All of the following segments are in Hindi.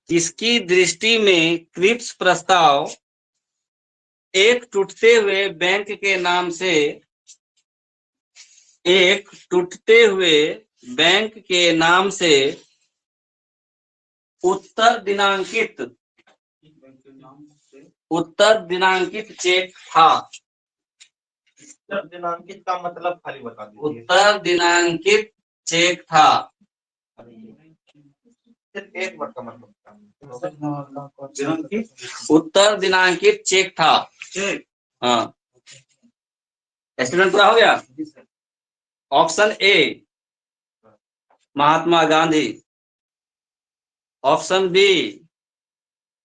इसकी दृष्टि में क्रिप्स प्रस्ताव एक टूटते हुए बैंक के नाम से उत्तर दिनांकित चेक था। उत्तर दिनांकित का मतलब खाली बता दीजिए। उत्तर दिनांकित चेक था। सिर्फ एक वर्ड का मतलब उत्तर दिनांकित चेक था। हाँ, स्टेटमेंट पूरा हो गया। Option A Mahatma Gandhi, option B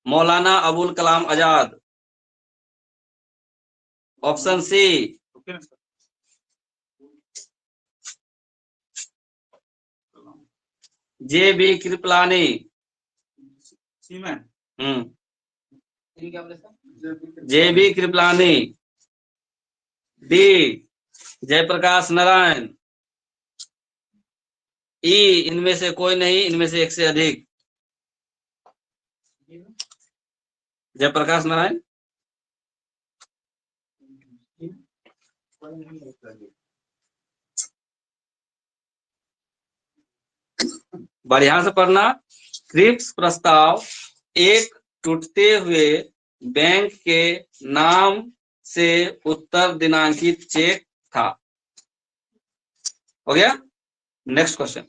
Maulana Abul Kalam Azad, option C J B. Kripalani, J B. Kripalani, D Jayaprakash Narayan, E इनमें से कोई नहीं, इनमें से एक से अधिक। जयप्रकाश नारायण, बढ़िया से पढ़ना। क्रिप्स प्रस्ताव एक टूटते हुए बैंक के नाम से उत्तर दिनांकित चेक था। हो गया। Next question.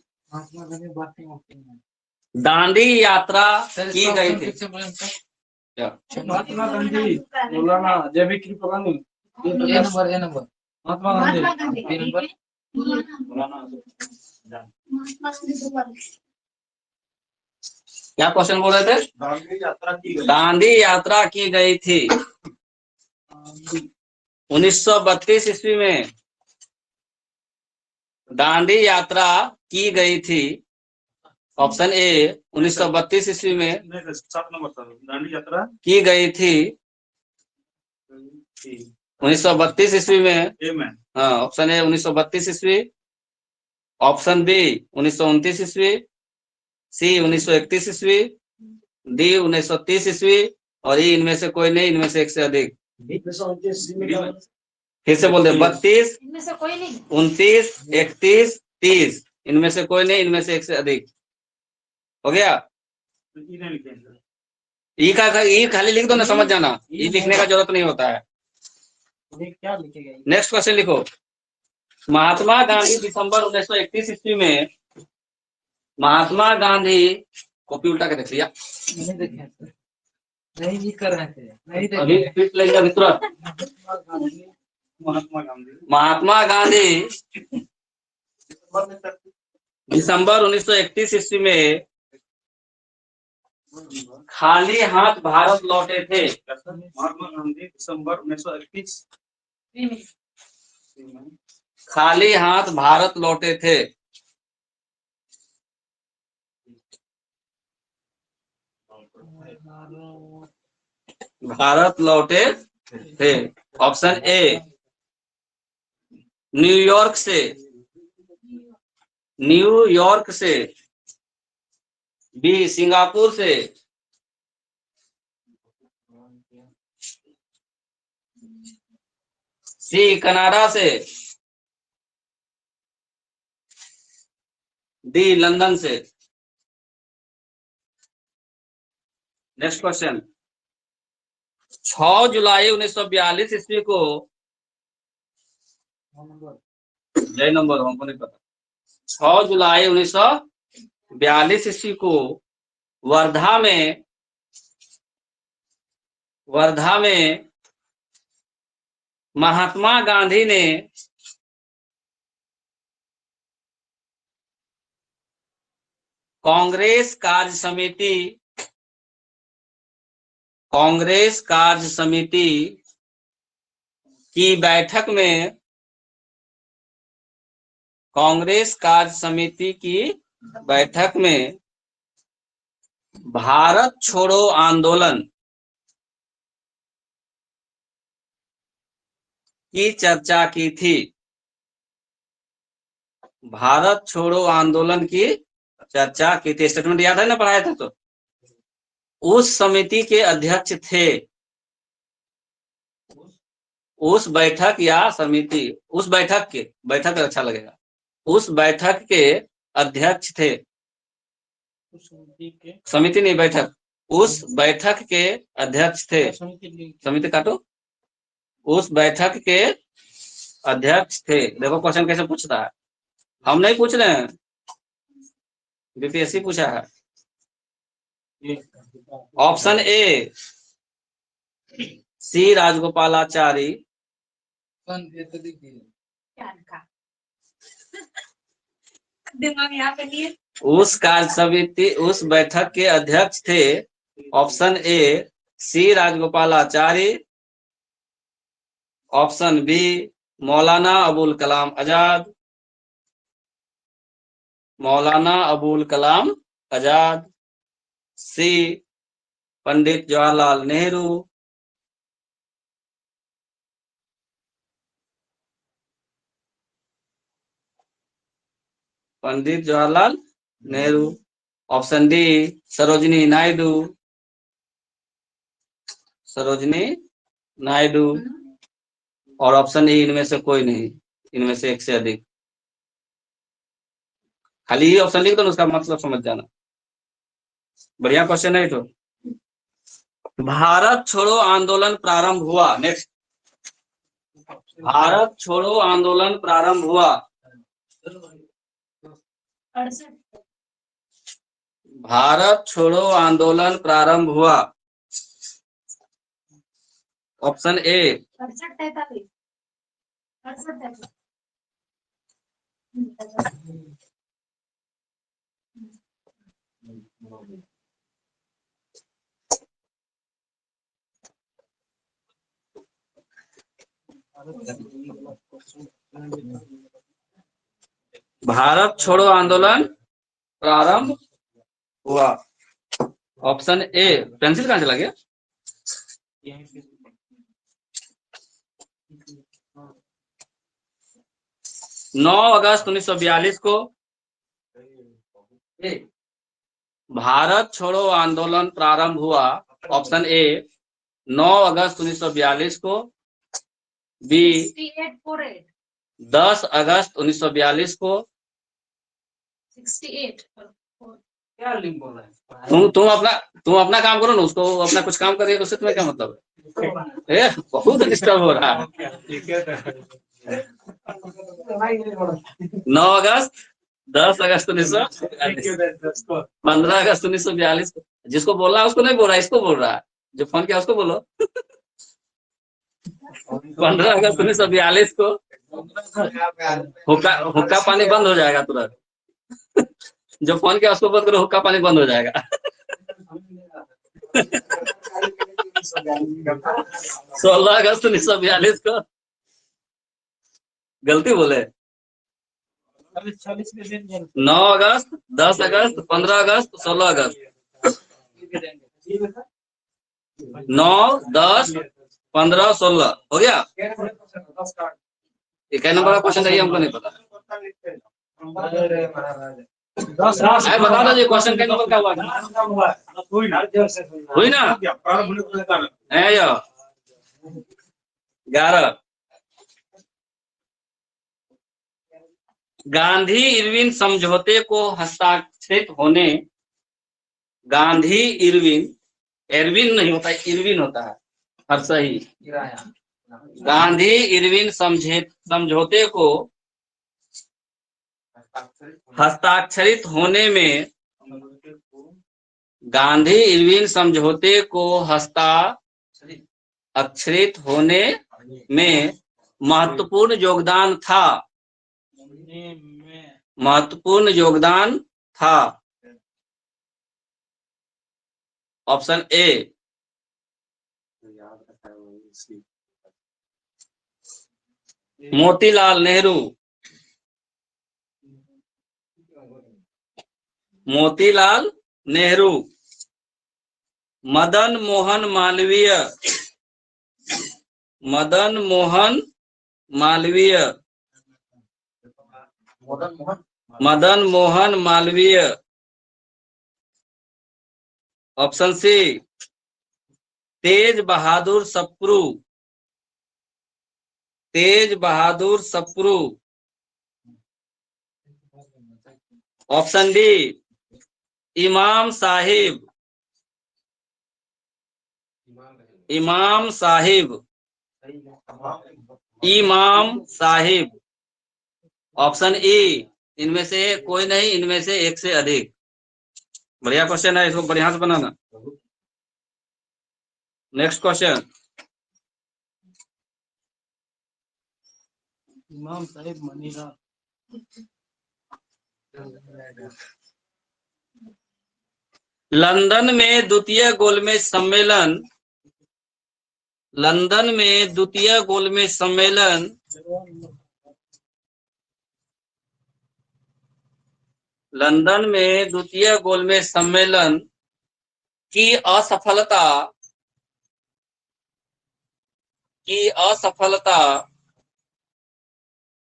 दांडी यात्रा की गई थी। महात्मा गांधी, मौलाना जे.बी. कृपलानी, महात्मा गांधी। क्या क्वेश्चन बोल रहे थे? दांडी यात्रा की गई थी 1932 ईस्वी में। दांडी यात्रा की गई थी, ऑप्शन ए 1932 ईस्वी में 7 नंबर सर, दांडी यात्रा की गई थी 1932 ईस्वी में। हाँ, ऑप्शन ए 1932 ईस्वी, ऑप्शन बी 1929 ईस्वी, सी 1931 ईस्वी, डी 1930 ईस्वी, और ई इनमें से कोई नहीं, इनमें से एक से अधिक। फिर से बोल दे। 32, 29, 31, 30, इनमें से कोई नहीं, इनमें से एक से अधिक। हो गया। ई खाली लिख दो ना, समझ जाना। ई लिखने का जरूरत नहीं होता है। क्या लिखेगा? नेक्स्ट क्वेश्चन लिखो। महात्मा गांधी दिसंबर 1931 ईस्वी में, महात्मा गांधी, कॉपी उल्टा के देख लिया, नहीं लिख कर रहे थे, नहीं अभी फिट लगेगा मित्र। महात्मा गांधी दिसंबर 1931 ईस्वी में खाली हाथ भारत लौटे थे। महात्मा गांधी दिसंबर 1931 खाली हाथ भारत लौटे थे। भारत लौटे थे। ऑप्शन ए न्यूयॉर्क से, न्यूयॉर्क से, बी सिंगापुर से, सी कनाडा से, डी लंदन से। Next question. 6 जुलाई 1942 ईस्वी को, जय नंबर हमको नहीं पता। 6 जुलाई 1942 ईस्वी को वर्धा में महात्मा गांधी ने कांग्रेस कार्य समिति कांग्रेस कार्य समिति की बैठक में, कांग्रेस कार्य समिति की बैठक में भारत छोड़ो आंदोलन की चर्चा की थी। भारत छोड़ो आंदोलन की चर्चा की थी। स्टेटमेंट याद है ना, पढ़ाया था तो। उस समिति के अध्यक्ष थे, उस बैठक या समिति, उस बैठक के, बैठक अच्छा लगेगा, उस बैठक के अध्यक्ष थे। समिति नहीं, बैठक। उस बैठक के अध्यक्ष थे। समिति काटो। उस बैठक के अध्यक्ष थे। देखो क्वेश्चन कैसे पूछता है, हम नहीं पूछ रहे हैं, बीपीएससी पूछा है। ऑप्शन ए सी राजगोपालाचारी, दिमाग यहाँ पे नहीं है। उस कार्य समिति, उस बैठक के अध्यक्ष थे। Option A C Rajagopalachari, option B Maulana Abul Kalam Azad, Maulana Abul Kalam Azad, C Pandit Jawaharlal Nehru, Pandit Jawaharlal Nehru, option D Sarojini Naidu, Sarojini Naidu, और ऑप्शन ई इनमें से कोई नहीं, इनमें से एक से अधिक। खाली ही ऑप्शन लिख दो, उसका मतलब समझ जाना। बढ़िया क्वेश्चन है तो। भारत छोड़ो आंदोलन प्रारंभ हुआ। नेक्स्ट, भारत छोड़ो आंदोलन प्रारंभ हुआ। भारत छोड़ो आंदोलन प्रारंभ हुआ। ऑप्शन ए 68-43 भारत छोड़ो आंदोलन प्रारंभ हुआ। ऑप्शन ए, पेंसिल कहां चला गया? 9 अगस्त 1942 को भारत छोड़ो आंदोलन प्रारंभ हुआ। ऑप्शन ए 9 अगस्त 1942 को, बी 10 अगस्त 1942 को। 68 क्या लिंक बोल रहा है? तुम अपना काम करो ना, उसको अपना कुछ काम करिए, उससे तुम्हें क्या मतलब है? बहुत डिस्टर्ब हो रहा है। 9 अगस्त, 10 अगस्त 1942, 15 अगस्त 1942 को। जिसको बोल रहा है उसको नहीं बोल रहा है, इसको बोल रहा है। जो फोन किया उसको बोलो। 15 अगस्त 1942 को हुक्का पानी बंद हो जाएगा तुरंत। जो फोन किया उसको बंद करो, हुक्का पानी बंद हो जाएगा। 16 अगस्त 1942 को, गलती बोले। 9 अगस्त, 10 अगस्त, 15 अगस्त, 16 अगस्त। 9, 10, 15, 16 हो गया। एक नंबर का क्वेश्चन है, हमको नहीं पता। बता दो जी, क्वेश्चन के नंबर का हुआ? हुई ना है यो 11। गांधी इरविन समझौते को हस्ताक्षरित होने, गांधी इरविन, एरविन नहीं होता, इरविन होता है हर सही। गांधी इरविन समझौते को हस्ताक्षरित होने में, गांधी इरविन समझौते को हस्ताक्षरित होने में महत्वपूर्ण योगदान था, महत्वपूर्ण योगदान था। Option A Motilal Nehru, Motilal Nehru. Madan Mohan Malaviya, Madan Mohan Malaviya, Madan Mohan Madan Mohan Malaviya. Option C Tej Bahadur Sapru, Tej Bahadur Sapru. Option D Imam Sahib, इमाम साहिब, इमाम साहिब। ऑप्शन ई इनमें से कोई नहीं, इनमें से एक से अधिक। बढ़िया क्वेश्चन है, इसको बढ़िया से बनाना। Next question. इमाम साहिब मनीरा। लंदन में द्वितीय गोलमेज सम्मेलन, लंदन में द्वितीय गोलमेज सम्मेलन लंदन में द्वितीय गोलमेज सम्मेलन की असफलता, की असफलता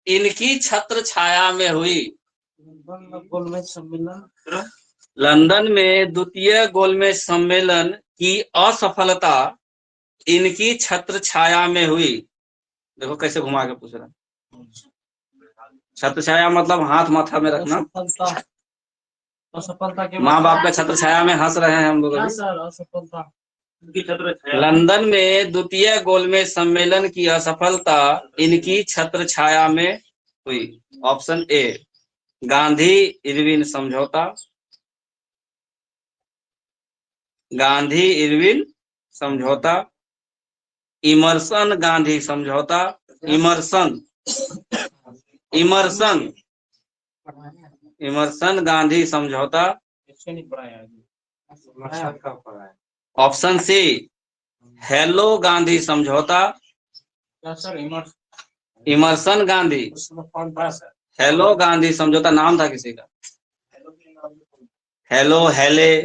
इनकी छत्र छाया में हुई। गोलमेज सम्मेलन, लंदन में द्वितीय गोलमेज सम्मेलन की असफलता इनकी छत्र छाया में हुई। देखो कैसे घुमा के पूछ रहा है। छत्र छाया मतलब हाथ माथा में रखना। असफलता के माँ बाप का छत्र छाया में हंस रहे हैं हम लोग अभी। सर असफलता लंदन में द्वितीय गोलमेज सम्मेलन की असफलता इनकी छत्र छाया में हुई। ऑप्शन ए गांधी इरविन समझौता, गांधी इरविन समझौता, इमर्सन गांधी समझौता, इमर्सन, इमर्सन, इमर्सन गांधी समझौता। नहीं पढ़ाया। ऑप्शन सी हेलो गांधी समझौता, क्या सर इमर्सन गांधी, कौन था सर? हेलो गांधी समझौता नाम था किसी का। हेलो, हेले,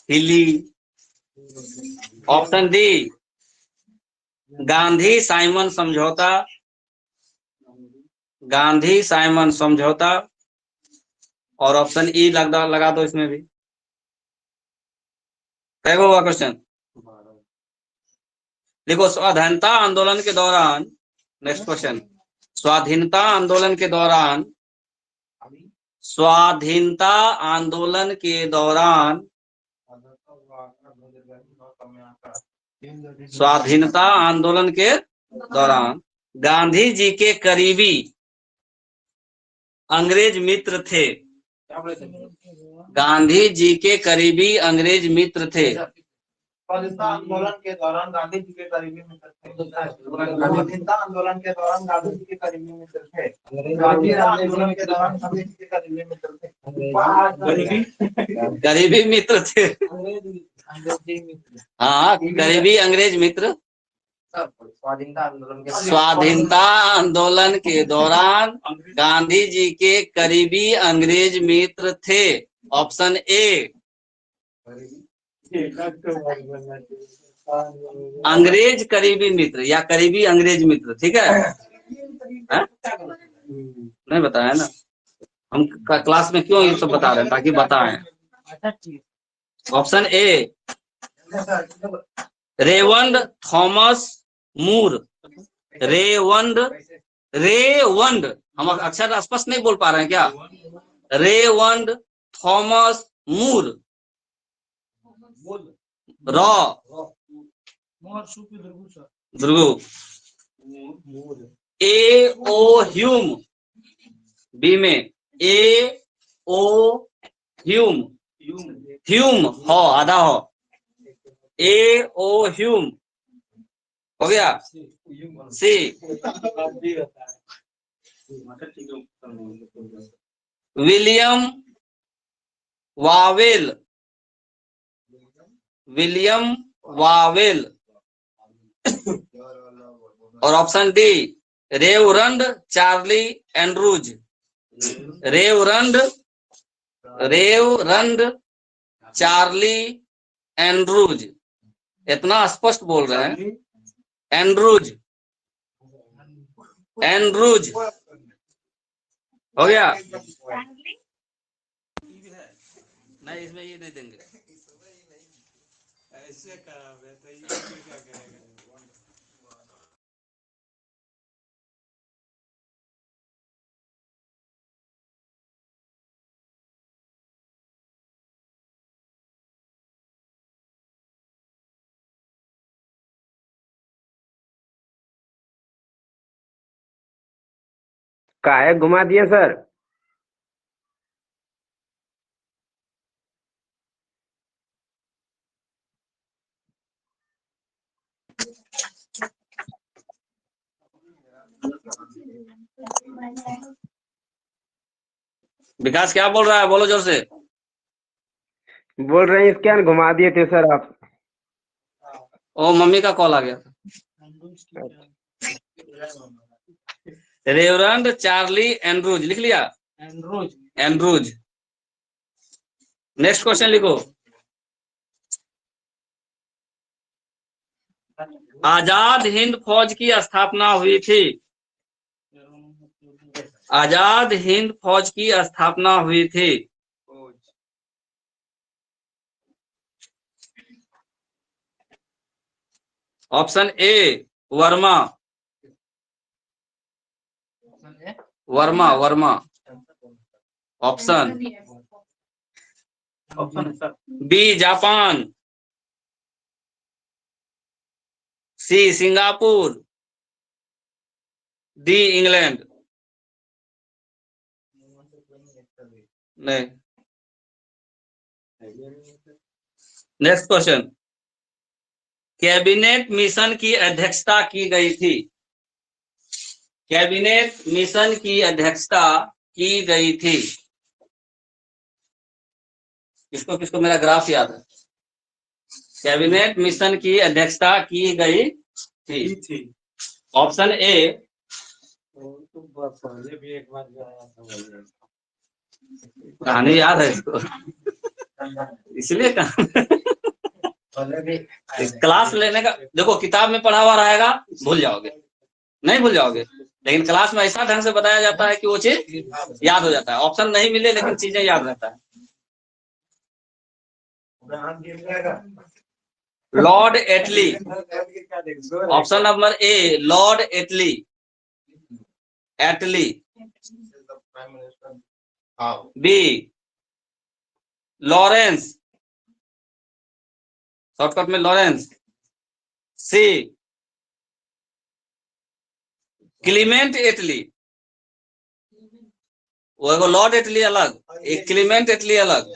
हिली। ऑप्शन डी गांधी साइमन समझौता, गांधी साइमन समझौता। और ऑप्शन ई लगा दो इसमें भी। क्या हुआ क्वेश्चन? देखो स्वाधीनता आंदोलन के दौरान, नेक्स्ट क्वेश्चन, स्वाधीनता आंदोलन के दौरान, स्वाधीनता आंदोलन के दौरान, स्वाधीनता आंदोलन के दौरान गांधी जी के करीबी अंग्रेज मित्र थे, गांधी जी के करीबी अंग्रेज मित्र थे। स्वाधीनता आंदोलन के दौरान गांधी जी के करीबी मित्र थे। स्वाधीनता आंदोलन के दौरान गांधी जी के करीबी मित्र थे। स्वाधीनता आंदोलन के दौरान गांधी जी के करीबी मित्र थे। करीबी मित्र थे। हाँ, करीबी अंग्रेज मित्र। स्वाधीनता आंदोलन के दौरान गांधी जी के करीबी अंग्रेज मित्र थे। ऑप्शन ए अंग्रेज करीबी मित्र या करीबी अंग्रेज मित्र। ठीक है, नहीं बताया ना हम क्लास में, क्यों ये सब बता रहे हैं? ताकि बताएं। ऑप्शन ए रेवंड थॉमस मूर, रेवंड, रेवंड, हम अक्षर स्पष्ट नहीं बोल पा रहे हैं क्या? रेवंड थॉमस मूर, ध्रुव, ए ओ ह्यूम, बी में ए ओ ह्यूम, ह्यूम हो आधा हो, ए ओ ह्यूम हो गया। C William Wavell, William Wavell, और option D Reverend Charlie Andrews. Reverend Charlie Andrews, इतना स्पष्ट बोल रहे हैं। एंड्रूज हो गया। नहीं, इसमें ये नहीं देंगे। ऐसे करावे तो ये क्या करेगा? काहे घुमा दिए सर? विकास क्या बोल रहा है, बोलो जोर से। बोल रहे हैं स्कैन घुमा दिए थे सर आप। ओ मम्मी का कॉल आ गया था। रेवरंड चार्ली एंड्रूज लिख लिया। एंड्रूज। नेक्स्ट क्वेश्चन लिखो। आजाद हिंद फौज की स्थापना हुई थी। आजाद हिंद फौज की स्थापना हुई थी। Option A Burma. Option B Japan, C Singapore, D England. नहीं। Next question. कैबिनेट मिशन की अध्यक्षता की गई थी। कैबिनेट मिशन की अध्यक्षता की गई थी। किसको किसको मेरा ग्राफ याद है? कैबिनेट मिशन की अध्यक्षता की गई थी। ऑप्शन ए पहले भी एक बार गया था। कहानी याद है इसको इसलिए क्लास लेने का, देखो किताब में पढ़ा हुआ रहेगा भूल जाओगे, नहीं भूल जाओगे, लेकिन क्लास में ऐसा ढंग से बताया जाता है कि वो चीज याद हो जाता है। ऑप्शन नहीं मिले लेकिन चीजें याद रहता है। Lord Attlee. Option number A Lord Attlee. B Lawrence, shortcut में लॉरेंस। C Clement Attlee. वो एगो लॉर्ड एटली अलग, एक क्लीमेंट एटली अलग।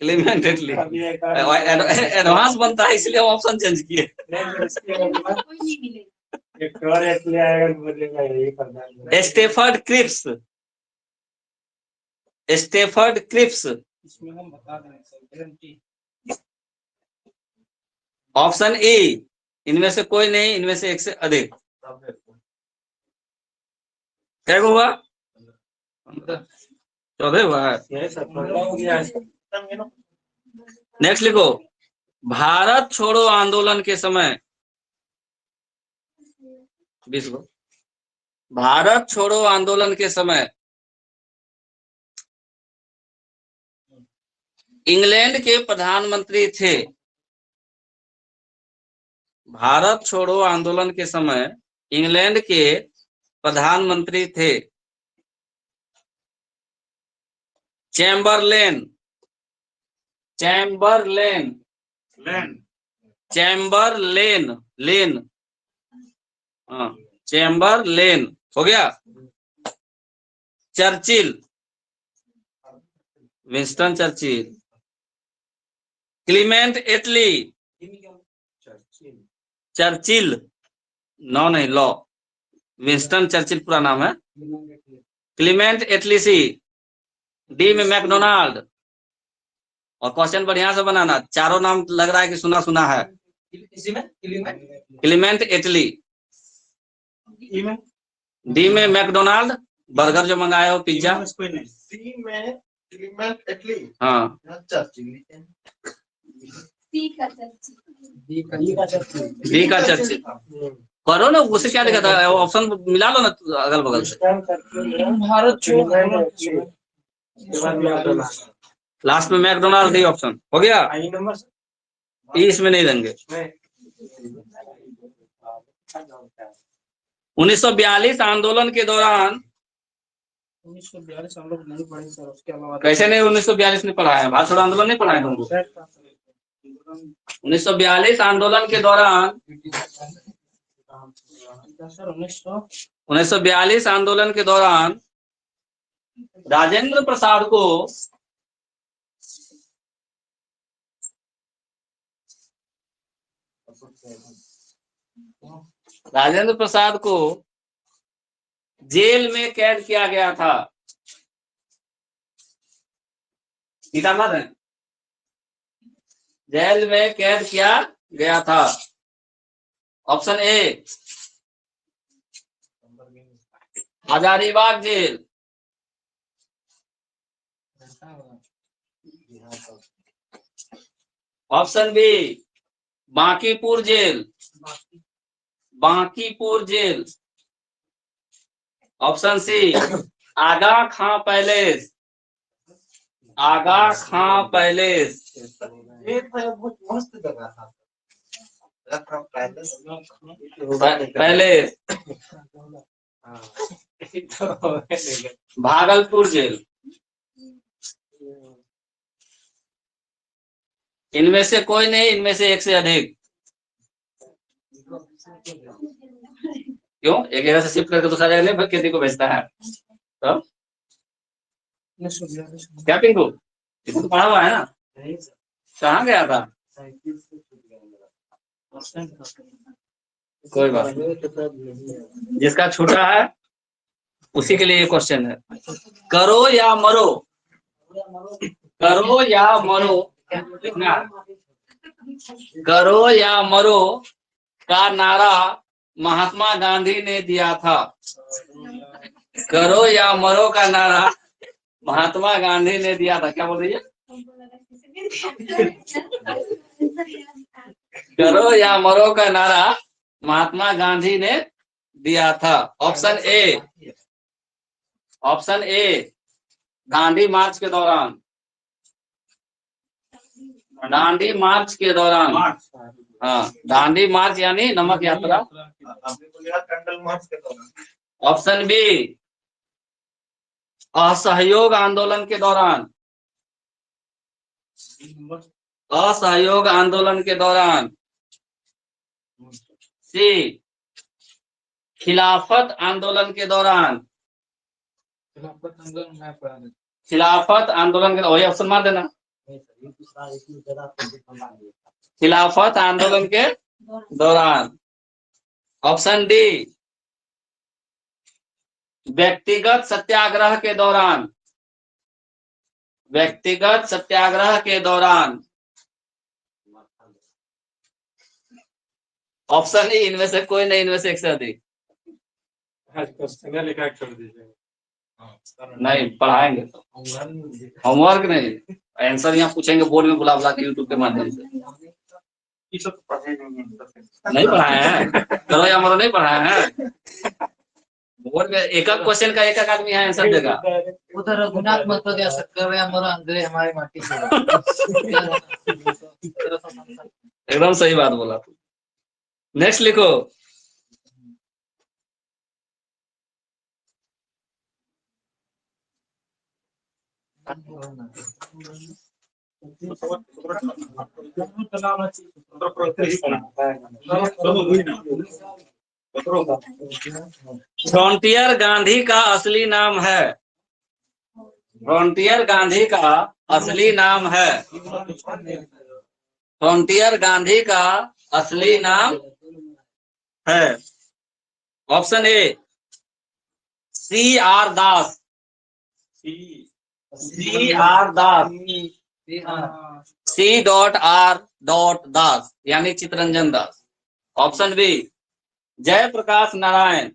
क्लीमेंट एटली एडवांस बनता है इसलिए हम ऑप्शन चेंज किए। कोई नहीं मिलेगा। एक और इसलिए आएगा बोलेगा यही करना है। Stafford Cripps. Stafford Cripps. इसमें हम बता देंगे सर, गारंटी। ऑप्शन ए इनमें से कोई नहीं, इनमें से एक से अधिक। क्या हुआ? 14 हुआ है। यही सब हो गया है। नेक्स्ट लिखो। भारत छोड़ो आंदोलन के समय 20 को। भारत छोड़ो आंदोलन के समय इंग्लैंड के प्रधानमंत्री थे। भारत छोड़ो आंदोलन के समय इंग्लैंड के प्रधानमंत्री थे चैम्बरलेन। चैम्बरलेन। चैम्बरलेन। लेन। हाँ, चैम्बरलेन हो गया। चर्चिल। Winston Churchill. क्लीमेंट एटली। चर्चिल नो नहीं लॉ। विंस्टन चर्चिल पूरा नाम है। क्लीमेंट एटली सी। डी में मैकडोनाल्ड। और क्वेश्चन बढ़िया से बनाना, चारों नाम लग रहा है कि सुना सुना है। इसी में क्लीमेंट इटली। डी में मैकडोनाल्ड, बर्गर जो मंगाया हो, पिज्जा। सी में क्लीमेंट इटली। हाँ, चर्चिल। सी का चर्चिल। डी का चर्चिल। करो ना, उसे क्या दिखा था, ऑप्शन मिला लो ना अगल बगल से। भारत लास्ट में मैकडोनाल्ड डी ऑप्शन हो गया। ई इसमें नहीं देंगे। 1942 आंदोलन के दौरान 1942 हम लोग नहीं पढ़े सर, उसके अलावा कैसे नहीं 1942 नहीं पढ़ा है, भारत छोड़ो आंदोलन नहीं पढ़ा है तुमको। 1942 आंदोलन के दौरान सर 1942 आंदोलन के दौरान राजेंद्र प्रसाद को जेल में कैद किया गया था। सीतामढ़ी है, जेल में कैद किया गया था। Option A Hazaribagh jail, option B Bankipur jail, option C Aga Khan palace, ये बहुत मस्त जगह था। Palace, Bhagalpur jail. इनमें से कोई नहीं, इनमें से एक से अधिक। क्यों एक जगह से शिफ्ट करके दूसरा जगह नहीं किसी को भेजता है तो क्या पिंकू, इसको तो पढ़ा हुआ है ना, कहाँ गया था? कोई बात नहीं, जिसका छूटा है उसी के लिए ये क्वेश्चन है। करो या मरो, करो या मरो, करो या मरो का नारा महात्मा गांधी ने दिया था। करो या मरो का नारा महात्मा गांधी ने दिया था। क्या बोल रही है? करो या मरो का नारा महात्मा गांधी ने दिया था। ऑप्शन ए दांडी मार्च के दौरान, दांडी मार्च के दौरान, हाँ दांडी मार्च यानी नमक यात्रा। कैंडल मार्च के दौरान। ऑप्शन बी असहयोग आंदोलन के दौरान, असहयोग आंदोलन के दौरान। सी खिलाफत आंदोलन के दौरान, खिलाफत आंदोलन के, वही ऑप्शन मार देना, खिलाफत आंदोलन के दौरान। ऑप्शन डी व्यक्तिगत सत्याग्रह के दौरान, व्यक्तिगत सत्याग्रह के दौरान। ऑप्शन ई इनमें से कोई नहीं, इनमें से एक से अधिक। लिखा छोड़ दीजिए, नहीं पढ़ाएंगे तो होमवर्क नहीं, आंसर यहाँ पूछेंगे बोर्ड में बुला बुला के यूट्यूब के माध्यम से। नहीं पढ़ाए हैं, करो या मरो नहीं पढ़ाए हैं। बोर्ड में एक एक क्वेश्चन का एक एक आदमी है आंसर देगा। उधर रघुनाथ मत जा सकते हो या मरो अंदर हमारी माटी से। एकदम सही बात बोला। नेक्स्ट लिखो। फ्रंटियर गांधी का असली नाम है, फ्रंटियर गांधी का असली नाम है, फ्रंटियर गांधी का असली नाम है। Option A CR Das, CR Das, C.R. यानी Chittaranjan Das. Option B Jayaprakash Narayan,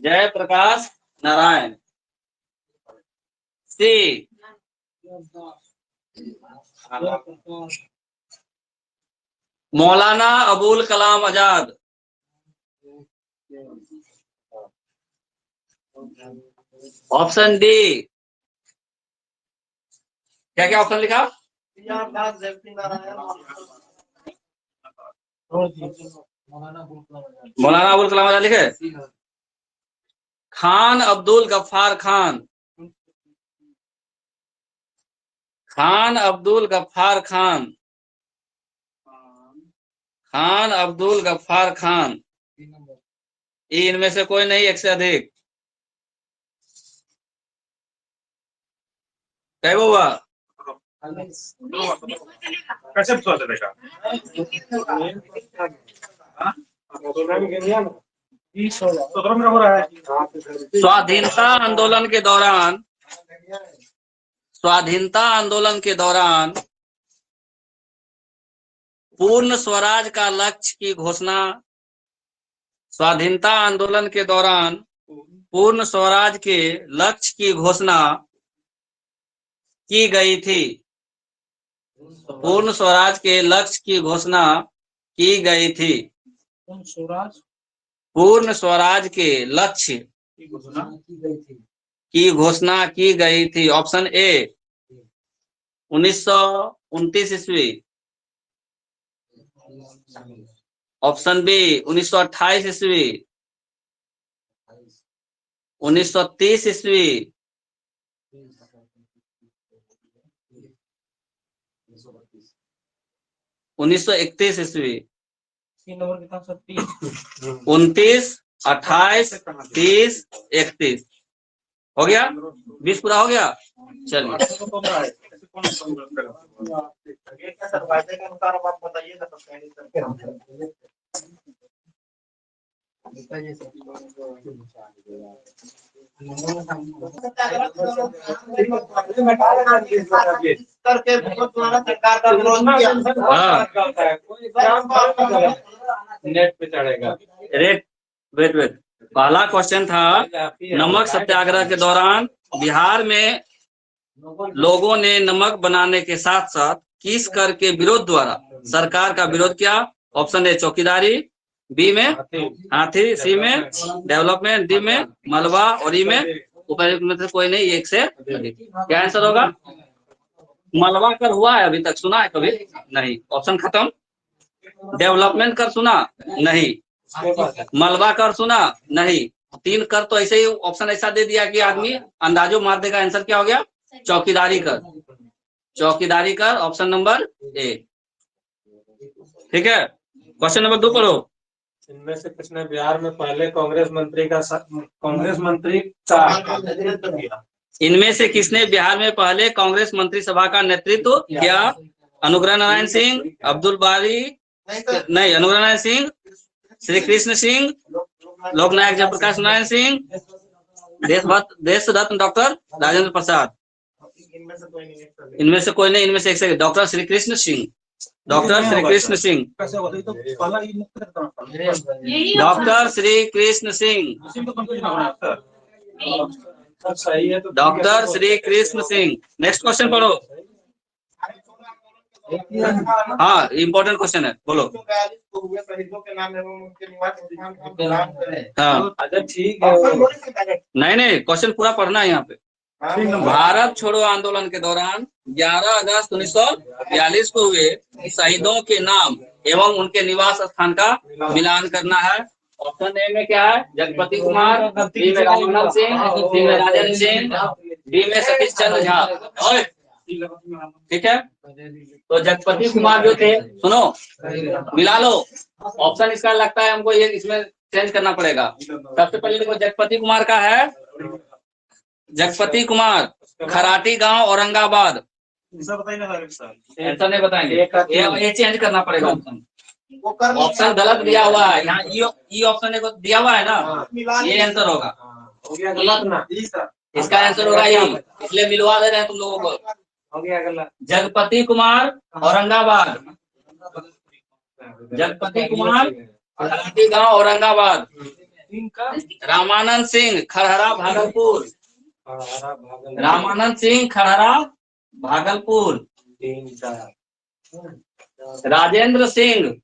Jayaprakash Narayan. C Maulana Abul Kalam Azad. Option D क्या क्या ऑप्शन लिखा? मौलाना अबुल कलाम आजाद लिखे। खान अब्दुल गफ्फार खान, खान अब्दुल गफ्फार खान, खान अब्दुल गफ्फार खान। इनमें से कोई नहीं, एक से अधिक। क्या हुआ? कैसे चलेगा? स्वाधीनता आंदोलन के दौरान, स्वाधीनता आंदोलन के दौरान पूर्ण स्वराज का लक्ष्य की घोषणा, स्वाधीनता आंदोलन के दौरान पूर्ण स्वराज के लक्ष्य की घोषणा की गई थी। पूर्ण स्वराज के लक्ष्य की घोषणा की गई थी। पूर्ण स्वराज के लक्ष्य की घोषणा की गई थी। ऑप्शन ए 1929 ईस्वी, ऑप्शन बी 1928 ईस्वी, 1930 ईस्वी, 1931 ईस्वी। 29, 28, 30, 31 हो गया। 20 पूरा हो गया। चलिए सर वायदे के अनुसार आप बताइएगा तो करके सरकार का विरोध किया। नेट पे चढ़ेगा। वेट पहला क्वेश्चन था, नमक सत्याग्रह के दौरान बिहार में लोगों ने नमक बनाने के साथ साथ किस कर के विरोध द्वारा सरकार का विरोध किया? ऑप्शन ए चौकीदारी, बी में हाथी, सी में डेवलपमेंट, डी में मलबा और ई में उपयुक्त में से कोई नहीं, एक से अधिक। क्या आंसर होगा? मलबा कर हुआ है अभी तक, सुना है कभी? नहीं। ऑप्शन खत्म। डेवलपमेंट कर सुना? नहीं। मलबा कर सुना? नहीं। 3 कर तो ऐसे ही ऑप्शन ऐसा दे दिया कि आदमी अंदाजो मार देगा। आंसर क्या हो गया? चौकीदारी कर। चौकीदारी कर, ऑप्शन नंबर ए। ठीक है, क्वेश्चन नंबर 2 पढ़ो। इनमें से किसने बिहार में पहले कांग्रेस मंत्री का इनमें से किसने बिहार में पहले कांग्रेस मंत्री सभा का नेतृत्व किया? अनुग्रह नारायण सिंह, अब्दुल बारी, नहीं अनुग्रह नारायण सिंह, श्री कृष्ण सिंह, लोकनायक जयप्रकाश नारायण सिंह, देश रत्न डॉक्टर राजेंद्र प्रसाद। इनमें से कोई नहीं, इनमें से एक से doctor Shri Krishna Singh, doctor Shri Krishna Singh, doctor Shri Krishna Singh, doctor Shri Krishna Singh. Next question पढ़ो। हाँ, इम्पोर्टेंट क्वेश्चन है, बोलो। शहीदों के नाम एवं उनके निवास स्थान का नाम करें। हाँ अच्छा ठीक है। नहीं, क्वेश्चन पूरा पढ़ना है यहाँ पे। भारत छोड़ो आंदोलन के दौरान 11 अगस्त 1942 को हुए शहीदों के नाम एवं उनके निवास स्थान का मिलान करना है। ऑप्शन ए में क्या है? जगपति कुमार, बी में रामनाथ सिंह, सी में राजेंद्र सिंह, डी में सतीश चंद्र झा। ठीक है, तो जगपति कुमार जो थे, सुनो मिला लो। ऑप्शन इसका लगता है हमको ये इसमें चेंज करना पड़ेगा। सबसे पहले देखो, जगपति कुमार का है, जगपति कुमार, खराटी गांव, औरंगाबाद। ऐसा नहीं बताएंगे, ये चेंज करना पड़ेगा। ऑप्शन गलत दिया हुआ है यहाँ, ई ऑप्शन दिया हुआ है ना, ये आंसर होगा। इसका आंसर होगा ई, इसलिए मिलवा दे रहे हैं तुम लोगों को। हो गया अगला। जगपति कुमार औरंगाबाद, जगपति कुमार खराटी गांव औरंगाबाद। रामानंद सिंह खरहरा भागलपुर, रामानंद सिंह खरहरा भागलपुर। 3 4 राजेंद्र सिंह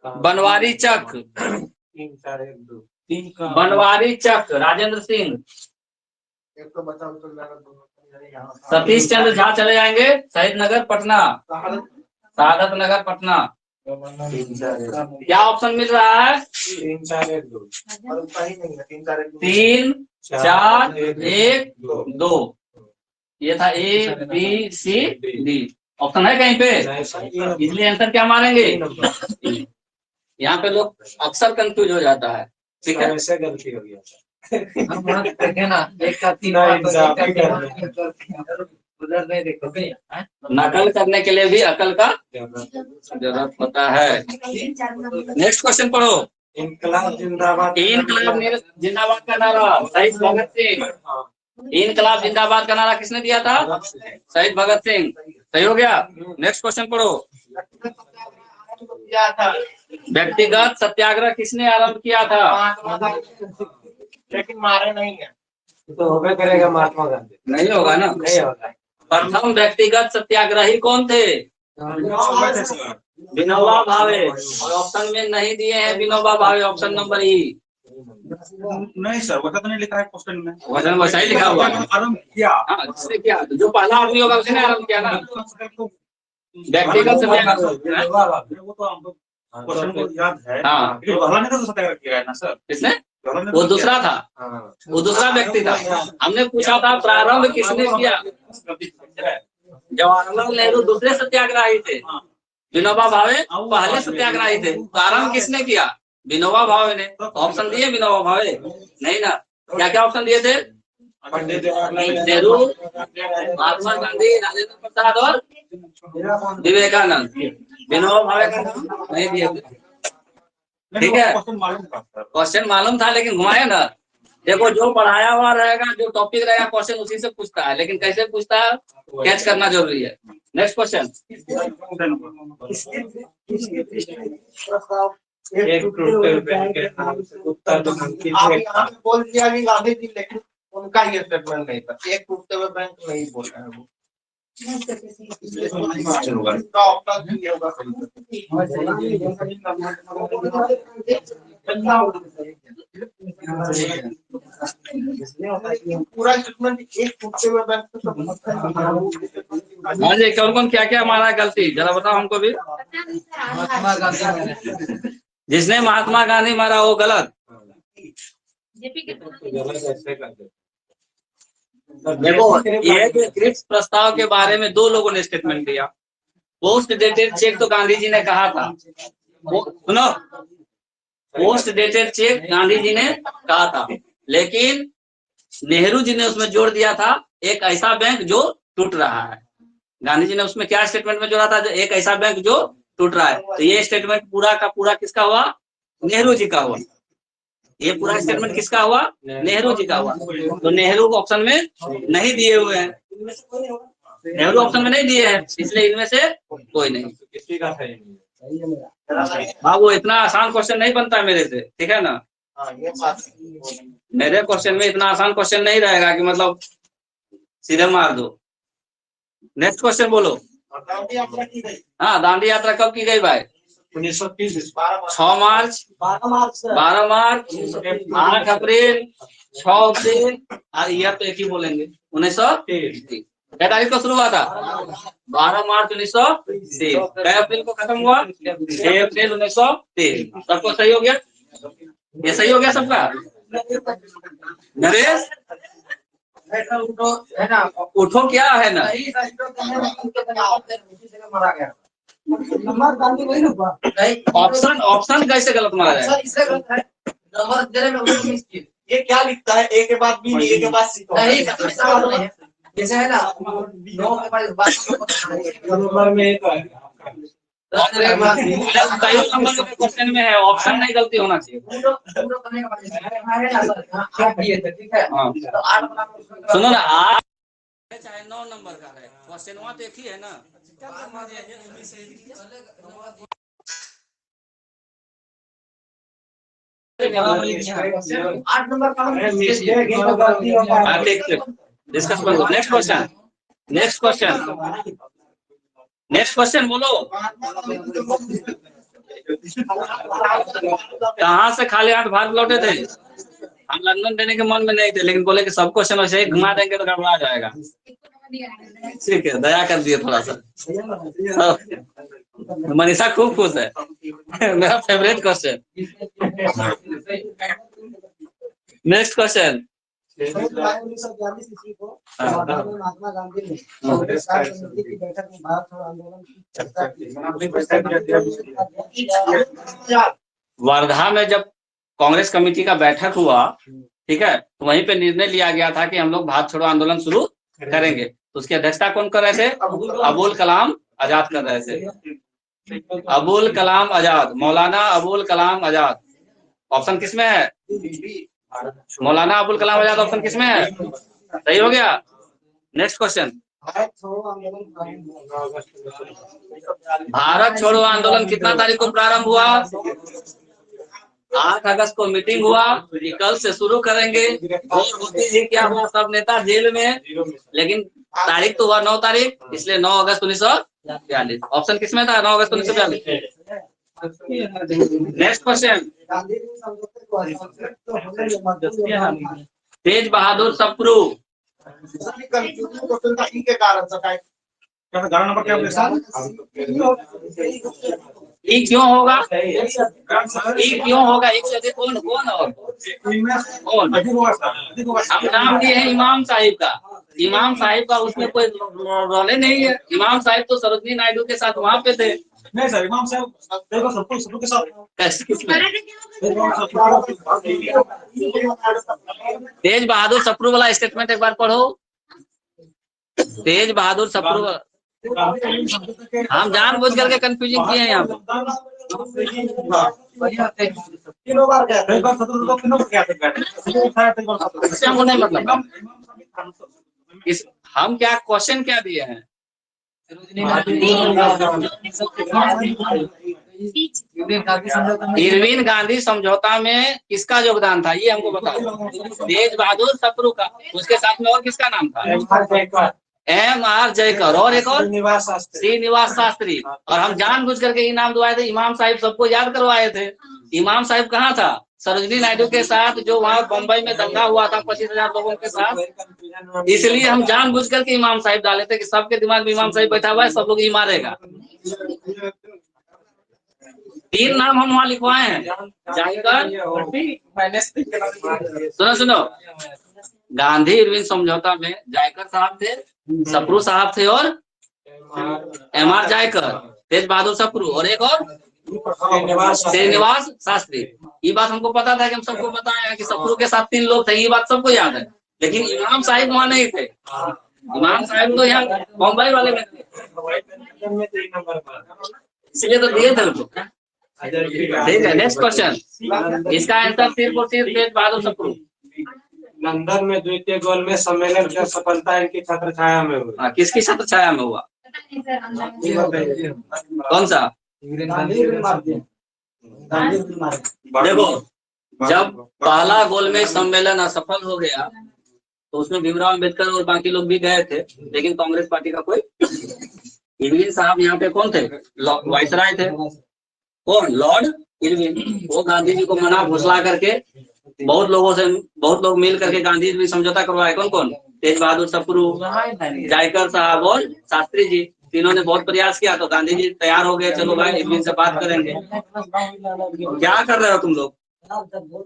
बनवारी चक, 3 4 1 2 बनवारी चक राजेंद्र सिंह। एक तो बचा तो यहाँ सतीश चंद्र झा चले जाएंगे शहीद नगर पटना, सादत नगर पटना। 3 4 1 क्या ऑप्शन मिल रहा है? 3 4 1 2 और सही नहीं है 3 4 3 4 1 2। ये था A B C D. Option है कहीं पे? इसलिए आंसर क्या मानेंगे? यहाँ पे लोग अक्सर कंफ्यूज हो जाता है। ठीक है, ऐसे गलती हो गया। देखे ना, एक का 3 उधर नहीं देखो नकल करने के लिए भी अकल का जरूरत होता है। नेक्स्ट क्वेश्चन पढ़ो। इनकलाब जिंदाबाद। इनकलाब जिंदाबाद का नारा शहीद भगत सिंह। इनकलाब जिंदाबाद का नारा किसने दिया था? शहीद भगत सिंह। सही हो गया। नेक्स्ट क्वेश्चन पढ़ो। किया था व्यक्तिगत सत्याग्रह किसने आरंभ किया था? लेकिन मारे नहीं है। तो होगा करेगा महात्मा गांधी। नहीं होगा ना। नहीं होगा। प्रथम व्यक्तिगत सत्याग्रही कौन थे? विनोबा भावे। और ऑप्शन में नहीं दिए हैं विनोबा भावे, ऑप्शन नंबर ई। नहीं सर, वैसा तो नहीं लिखा है क्वेश्चन में। वचन वैसा ही लिखा हुआ है। आरंभ किया। हाँ, जिसने किया, जो पहला आदमी होगा उसने आरंभ किया ना। व्यक्तिगत सत्याग्रह। वो तो हमको क्वेश्चन को याद है। हाँ, लेकिन पहला नहीं तो सत्याग्रह किया है ना सर। किसने? पहला ने वो तो दूसरा था, वो दूसरा व्यक्ति था। हमने पूछा था प्रारंभ किसने किया? जवाहरलाल नेहरू दूसरे सत्याग्रही थे, विनोबा भावे पहले सत्याग्रही थे। प्रारंभ किसने किया? विनोबा भावे ने। ऑप्शन दिए विनोबा भावे? नहीं ना। क्या क्या ऑप्शन दिए थे? पंडित नेहरू, महात्मा गांधी, राजेंद्र प्रसाद और विवेकानंद। विनोबा भावे का नाम नहीं दिए थे। ठीक है, क्वेश्चन मालूम था सर। क्वेश्चन मालूम था लेकिन घुमाया ना। देखो, जो पढ़ाया हुआ रहेगा, जो टॉपिक रहेगा, क्वेश्चन उसी से पूछता है, लेकिन कैसे पूछता है कैच करना जरूरी है। Next question. एक टूटे बैंक के नाम से उत्तर दक्षिण आप यहाँ पे बोल दिया कि गांधी जी, लेकिन उनका ये स्टेटमेंट नहीं था। एक टूटते हुए बैंक नहीं बोला है वो। इसका ऑप्शन ये होगा। पूरा स्टेटमेंट एक टूटते हुए बैंक से हाँ जी, कौन कौन क्या क्या माना है गलती, जरा बताओ हमको भी। महात्मा गांधी जिसने महात्मा गांधी मारा वो गलत। देखो, ये जो क्रिप्स प्रस्ताव के बारे में दो लोगों ने स्टेटमेंट दिया। पोस्ट डेटेड चेक तो गांधी जी ने कहा था, सुनो, post dated cheque Gandhi ji ने कहा था, लेकिन नेहरू जी ने उसमें जोड़ दिया था एक ऐसा बैंक जो टूट रहा है। गांधी जी ने उसमें क्या स्टेटमेंट में जोड़ा था? जो एक ऐसा बैंक जो टूट रहा है। तो ये स्टेटमेंट पूरा का पूरा किसका हुआ? नेहरू जी का हुआ। ये पूरा स्टेटमेंट किसका हुआ? नेहरू जी का हुआ। तो नेहरू को ऑप्शन में नहीं दिए हुए हैं, नेहरू ऑप्शन में नहीं दिए हैं, इसलिए इनमें से कोई नहीं। किसी का सही नहीं है। बाबू, इतना आसान क्वेश्चन नहीं बनता मेरे से, ठीक है ना। ये बात मेरे क्वेश्चन में इतना आसान क्वेश्चन नहीं रहेगा कि मतलब सीधे मार दो। नेक्स्ट क्वेश्चन बोलो। हाँ, दांडी यात्रा कब की गई भाई? 1930 6 मार्च, 12 मार्च, 8 अप्रैल, 6 अप्रैल, और ईयर तो एक ही बोलेंगे, 1930। क्या तारीख को शुरू हुआ था? 12 मार्च 1930। कै अप्रैल को खत्म हुआ? 6 अप्रैल 1930। सबको सही हो गया? ये सही हो गया सबका? नरेश है ना, उठो, क्या है ना? मारा गया। ऑप्शन कैसे गलत मारा जाए? इससे गलत है। नंबर देने में वो मिस किए। ये क्या लिखता है? ए के बाद बी, ए के बाद सी। नहीं, ऐसा नहीं है। जैसे है ना, 9 के बाद नंबर में एक है। सही नंबर के क्वेश्चन में है, ऑप्शन नहीं गलती होना चाहिए। ठीक है। हाँ। तो 8 वाला सुनो ना, 8 चाहे 9 नंबर का है, क्वेश्चन वहाँ तो एक ही है ना। आठ नंबर का डिस्कस करो। Next question, next question, next question बोलो। कहाँ से खाली हाथ भारत लौटे थे? हम लंदन देने के मन में नहीं थे, लेकिन बोले कि सब क्वेश्चन वैसे ही घुमा देंगे तो गड़बड़ा जाएगा। ठीक है, दया कर दिए थोड़ा सा। मनीषा खूब खुश है। मेरा फेवरेट क्वेश्चन। Next question. 1942 ईस्वी को वर्धा में महात्मा गांधी ने कांग्रेस कार्य समिति की बैठक में भारत छोड़ो आंदोलन की चर्चा की। वर्धा में जब कांग्रेस कमेटी का बैठक हुआ, ठीक है, तो वहीं पे निर्णय लिया गया था कि हम लोग भारत छोड़ो आंदोलन शुरू करेंगे। तो उसकी अध्यक्षता कौन कर रहे थे? अबुल कलाम आजाद कर रहे थे। अबुल कलाम आजाद, मौलाना अबुल कलाम आजाद। ऑप्शन किसमें है? मौलाना अबुल कलाम आजाद ऑप्शन किसमें है? सही हो गया। Next question. भारत छोड़ो आंदोलन कितना तारीख को प्रारंभ हुआ? 8 अगस्त को मीटिंग हुआ कि कल से शुरू करेंगे। और होती ही क्या हुआ, सब नेता जेल में, लेकिन तारीख तो हुआ 9 तारीख, इसलिए 9 अगस्त 1942। ऑप्शन किसमें था? 9 अगस्त 1942। Next question. तेज बहादुर सप्रू। के कारण से काय 11 नंबर क्या ई क्यों होगा? ई क्यों होगा? एक से अधिक कौन कौन और कौन? हम नाम दिए हैं इमाम साहिब का। इमाम साहिब का उसमें कोई रोले नहीं है। इमाम साहिब तो सरोजनी नायडू के साथ वहाँ पे थे। नहीं सर, इमाम साहब सबको के साथ कैसे किसमें? तेज बहादुर सप्रू वाला स्टेटमेंट एक बार पढ़ो। तेज बहादुर सप्रू, हम जानबूझ करके कंफ्यूजिंग किए हैं यहाँ पे। तीनों बार गया इससे हमको नहीं मतलब। इस हम क्या क्वेश्चन क्या दिए हैं? इरविन गांधी समझौता में किसका योगदान था, ये हमको बताओ। तेज बहादुर सप्रू का, उसके साथ में और किसका नाम था? M.R. जयकर और एक और श्रीनिवास शास्त्री। और हम जानबूझ करके इनाम दिलवाए थे। इमाम साहिब सबको याद करवाए थे। इमाम साहिब कहाँ था? सरोजनी नायडू के साथ जो वहाँ बम्बई में दंगा हुआ था 25,000 लोगों के साथ। इसलिए हम जानबूझ करके इमाम साहिब डाले थे कि सबके दिमाग में इमाम साहिब बैठा हुआ है, सब लोग ही मारेगा। 3 नाम हम वहाँ लिखवाए हैं। जायकर, सुनो, गांधी इरविन समझौता में जायकर साहब थे, सप्रू साहब थे और M.R. जायकर, तेज बहादुर सप्रू और एक और श्रीनिवास शास्त्री। ये बात हमको पता था कि हम सबको बताए हैं कि सप्रू के साथ 3 लोग थे, ये बात सबको याद है। लेकिन इमाम साहिब वहाँ नहीं थे। इमाम साहिब तो यहाँ बम्बई वाले में थे, इसलिए तो दिए थे उनको। ठीक है, नेक्स्ट क्वेश्चन। इसका आंसर सिर्फ और सिर्फ तेज बहादुर सप्रू। लंदन में द्वितीय गोलमेज सम्मेलन की सफलता इनकी छत्र छाया में हुई। किसकी छत्र छाया में हुआ? कौन सा? देखो, जब पहला गोलमेज सम्मेलन असफल हो गया तो उसमें भीमराव अम्बेडकर और बाकी लोग भी गए थे, लेकिन कांग्रेस पार्टी का कोई। इरविन साहब यहाँ पे कौन थे? वाइसराय थे। कौन? Lord Irwin. वो गांधी जी को मना फुसला करके बहुत लोग मिल करके गांधी जी समझौता करवाए। कौन कौन? तेज बहादुर सप्रू, जायकर साहब और शास्त्री जी। तीनों ने बहुत प्रयास किया तो गांधी जी तैयार हो गए, चलो भाई इरविन से बात करेंगे। क्या कर रहे हो तुम लोग?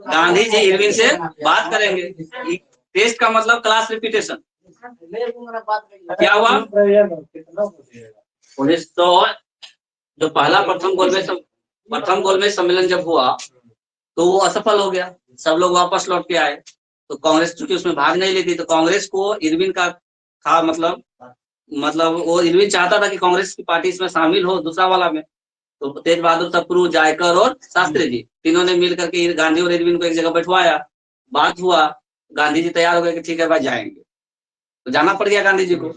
गांधी जी इरविन से बात करेंगे। टेस्ट का मतलब क्लास रिपीटेशन। क्या हुआ? 1900 जो पहला प्रथम गोलमेज सम्मेलन जब हुआ तो वो असफल हो गया, सब लोग वापस लौट के आए। तो कांग्रेस चूंकि उसमें भाग नहीं लेती, तो कांग्रेस को इरविन का था मतलब वो इरविन चाहता था कि कांग्रेस की पार्टी इसमें शामिल हो दूसरा वाला में। तो तेज बहादुर सप्रू, जायकर और शास्त्री जी तीनों ने मिल करके गांधी और इरविन को एक जगह बैठवाया, बात हुआ, गांधी जी तैयार हो गए कि ठीक है भाई जाएंगे, तो जाना पड़ गया गांधी जी को,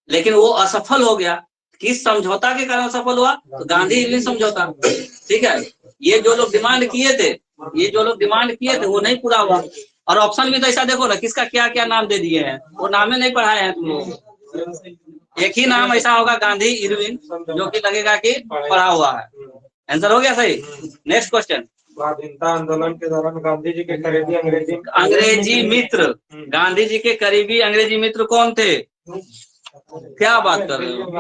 लेकिन वो असफल हो गया। किस समझौता के कारण असफल हुआ? तो गांधी इरविन समझौता। ठीक है, ये जो लोग डिमांड किए थे वो नहीं पूरा हुआ। और ऑप्शन भी तो ऐसा देखो ना, किसका क्या क्या नाम दे दिए हैं, वो नामे नहीं पढ़ाए हैं तुम लोग। एक ही नाम ऐसा होगा गांधी इरविन, जो कि लगेगा कि पढ़ा हुआ है। आंसर हो गया सही। Next question. स्वाधीनता आंदोलन के दौरान गांधी जी के करीबी अंग्रेजी मित्र, गांधी जी के करीबी अंग्रेजी मित्र कौन थे? क्या बात कर रहे हो?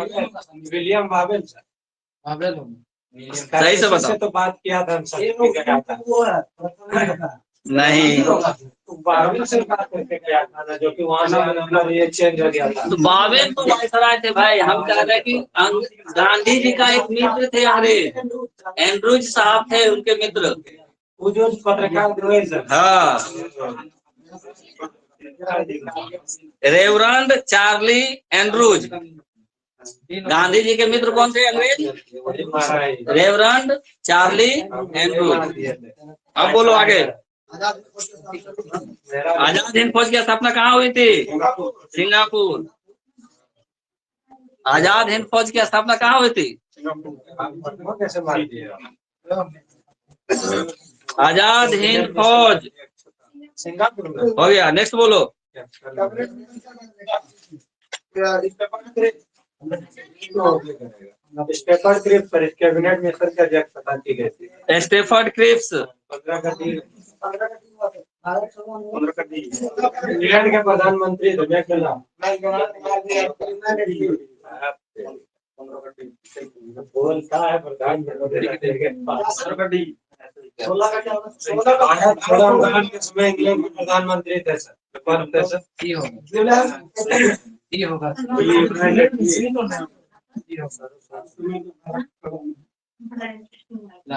William Babel sir. सही से बताओ। तो बात किया था नहीं, बाबेल से बात करके किया था ना, जो कि वहाँ से ये चेंज हो गया था। तो बाबेल तो वायसराय थे भाई। हम कह रहे हैं कि गांधी जी का एक मित्र थे अंग्रेज, एंड्रूज साहब थे उनके मित्र। वो जो पत्रकार थे सर। हाँ, reverend Charlie Andrews. Gandhi ji के मित्र कौन थे अंग्रेज? Reverend Charlie Andrews. अब बोलो आगे। आजाद हिंद फौज की स्थापना कहाँ हुई थी? सिंगापुर। आजाद हिंद फौज की स्थापना कहाँ हुई थी? आजाद हिंद फौज सिंगापुर हो गया। नेक्स्ट बोलो। स्टेफर्ड क्रिप्स पर कैबिनेट में सर की अध्यक्षता की गई थी। स्टेफर्ड क्रिप्स 15 का दिन। इंग्लैंड के प्रधानमंत्री थे क्या नाम? बोलता है प्रधानमंत्री। 16 आंदोलन के समय इंग्लैंड के प्रधानमंत्री थे सर। कौन थे सर? ये होगा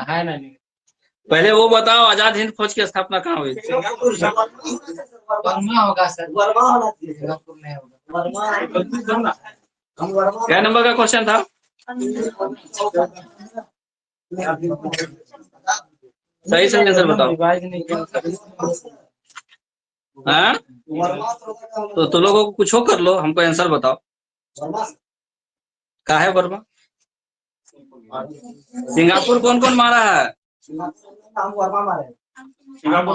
है ना। पहले वो बताओ, आजाद हिंद फौज की स्थापना कहाँ हुई? वर्मा होगा सर। वर्मा होना चाहिए, सिंगापुर नहीं होगा। क्या नंबर का क्वेश्चन था? सही से आंसर बताओ। हाँ, तो तुम लोगों को कुछ हो कर लो, हमको आंसर बताओ। कहा है वर्मा? सिंगापुर कौन कौन मारा है? सिंगापुर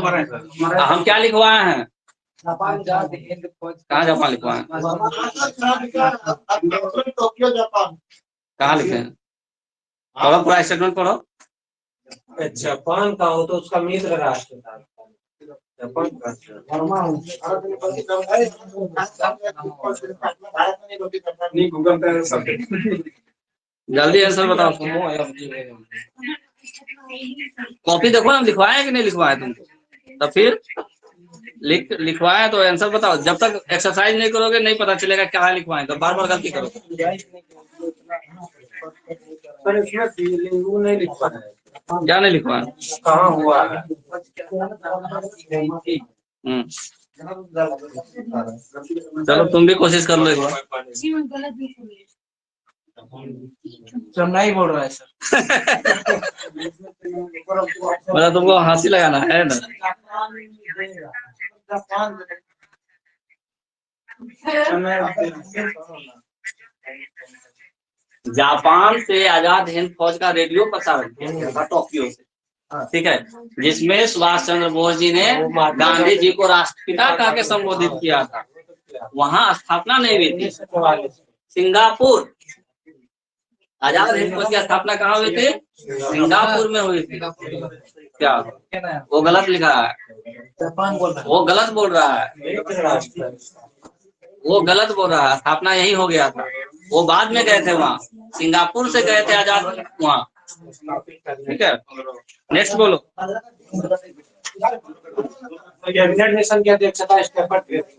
मारा है सर। हम क्या लिखवाए हैं? आजाद हिंद फौज कहाँ जापान लिखवाए हैं? Tokyo Japan. कहाँ लिखे हैं? पढ़ो, पूरा स्टेटमेंट पढ़ो। जापान का हो तो उसका मित्र राष्ट्र था। जापान का नहीं, गूगल पे सब जल्दी आंसर बताओ। कॉपी देखो, हम लिखवाए कि नहीं लिखवाए तुमको? तो फिर लिखवाए तो आंसर बताओ। जब तक एक्सरसाइज नहीं करोगे नहीं पता चलेगा क्या लिखवाए, तो बार बार गलती करो। सर इसमें वो नहीं लिखवा है। क्या नहीं लिखवाए? कहाँ हुआ है? चलो तुम भी कोशिश कर लो एक बार। नहीं बोल रहा है सर। मतलब तुमको हंसी लगाना है ना? जापान से आजाद हिंद फौज का रेडियो प्रसारण किया था टोक्यो से, ठीक है, जिसमें सुभाष चंद्र बोस जी ने गांधी जी को राष्ट्रपिता कह के संबोधित किया था। वहां स्थापना नहीं हुई थी, सिंगापुर। आजाद हिंद फौज की स्थापना कहाँ हुई थी? सिंगापुर में हुई थी। क्या वो गलत लिखा है? जापान बोल रहा है। वो गलत बोल रहा है, वो गलत बोल रहा है। स्थापना यही हो गया था, वो बाद में गए थे वहाँ, सिंगापुर से गए थे आजाद वहाँ, ठीक है। नेक्स्ट बोलो। कैबिनेट मिशन की अध्यक्षता स्टेफर्ड क्रिप्स।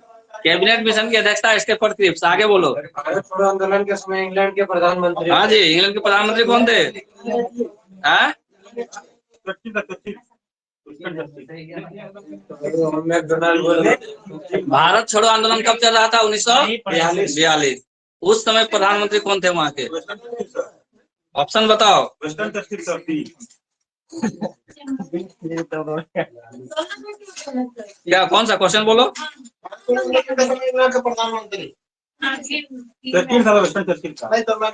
कैबिनेट मिशन की अध्यक्षता स्टेफर्ड क्रिप्स। आगे बोलो। भारत छोड़ो आंदोलन के समय इंग्लैंड के प्रधानमंत्री। हाँ जी, इंग्लैंड के प्रधानमंत्री कौन थे? हाँ? भारत छोड़ो आंदोलन कब चल रहा था? 1942। उस समय प्रधानमंत्री कौन थे वहाँ के? ऑप्शन बताओ। Western Churchill sir B. क्या कौन सा क्वेश्चन बोलो। इंग्लैंड के प्रधानमंत्री चर्चिल सर वेस्टर्न चर्चिल का। नहीं तो मैं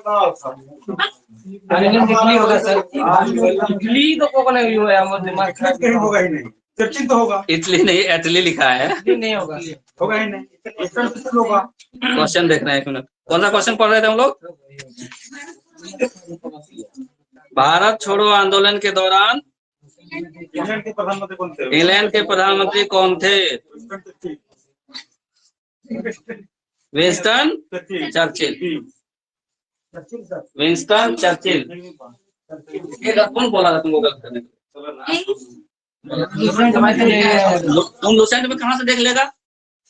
इटली होगा सर। इटली तो को नहीं हुआ है, हमारे दिमाग खराब कहीं होगा ही नहीं, चर्चिल तो होगा। इटली नहीं, इटली लिखा है। इटली नहीं होगा। होगा ही नहीं, वेस्टर्न चर्चिल होगा। क्वेश्चन देख रहे हैं, एक मिनट। कौन सा क्वेश्चन पढ़ रहे थे हम लोग। भारत छोड़ो आंदोलन के दौरान इंग्लैंड के प्रधानमंत्री कौन थे? इंग्लैंड के प्रधानमंत्री कौन थे। Western Churchill. Winston Churchill. Churchill. B. Winston Churchill. ये कौन बोला था तुमको गलत करने को? तुम लुसेंट में कहाँ से देख लेगा,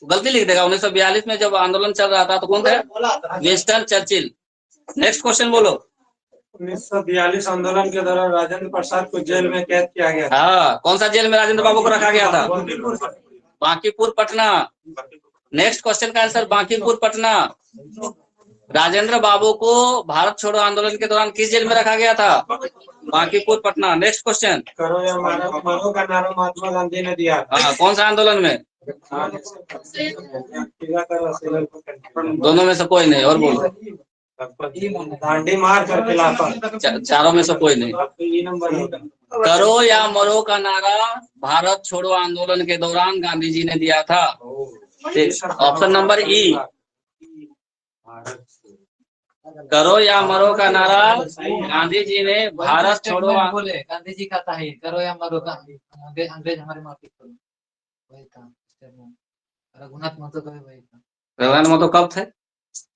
गलती लिख देगा। 1942 में जब आंदोलन चल रहा था तो कौन था। Winston Churchill. नेक्स्ट क्वेश्चन बोलो। 1942 आंदोलन के दौरान राजेंद्र प्रसाद को जेल में कैद किया गया था। हाँ, कौन सा जेल में राजेंद्र बाबू को रखा गया था। बांकीपुर पटना। नेक्स्ट क्वेश्चन का आंसर बांकीपुर पटना। राजेंद्र बाबू को भारत छोड़ो आंदोलन के दौरान किस जेल में रखा गया था। बांकीपुर पटना। Next question. करो या मरो का नारा महात्मा गांधी ने दिया था। हाँ, कौन सा आंदोलन में। दोनों में से कोई नहीं, और बोलो। दांडी मार कर खिलाफत। चारों में से कोई नहीं। ये नंबर करो या मरो का नारा भारत छोड़ो आंदोलन के दौरान गांधी जी ने दिया था। ऑप्शन नंबर ई। करो या मरो का नारा गांधी जी ने भारत छोड़ो बोले, गांधी जी का था ही, करो या मरो का। अंग्रेज हमारे माफी करो, वही था। रघुनाथ महतो का भी वही था। रघुनाथ महतो कब थे।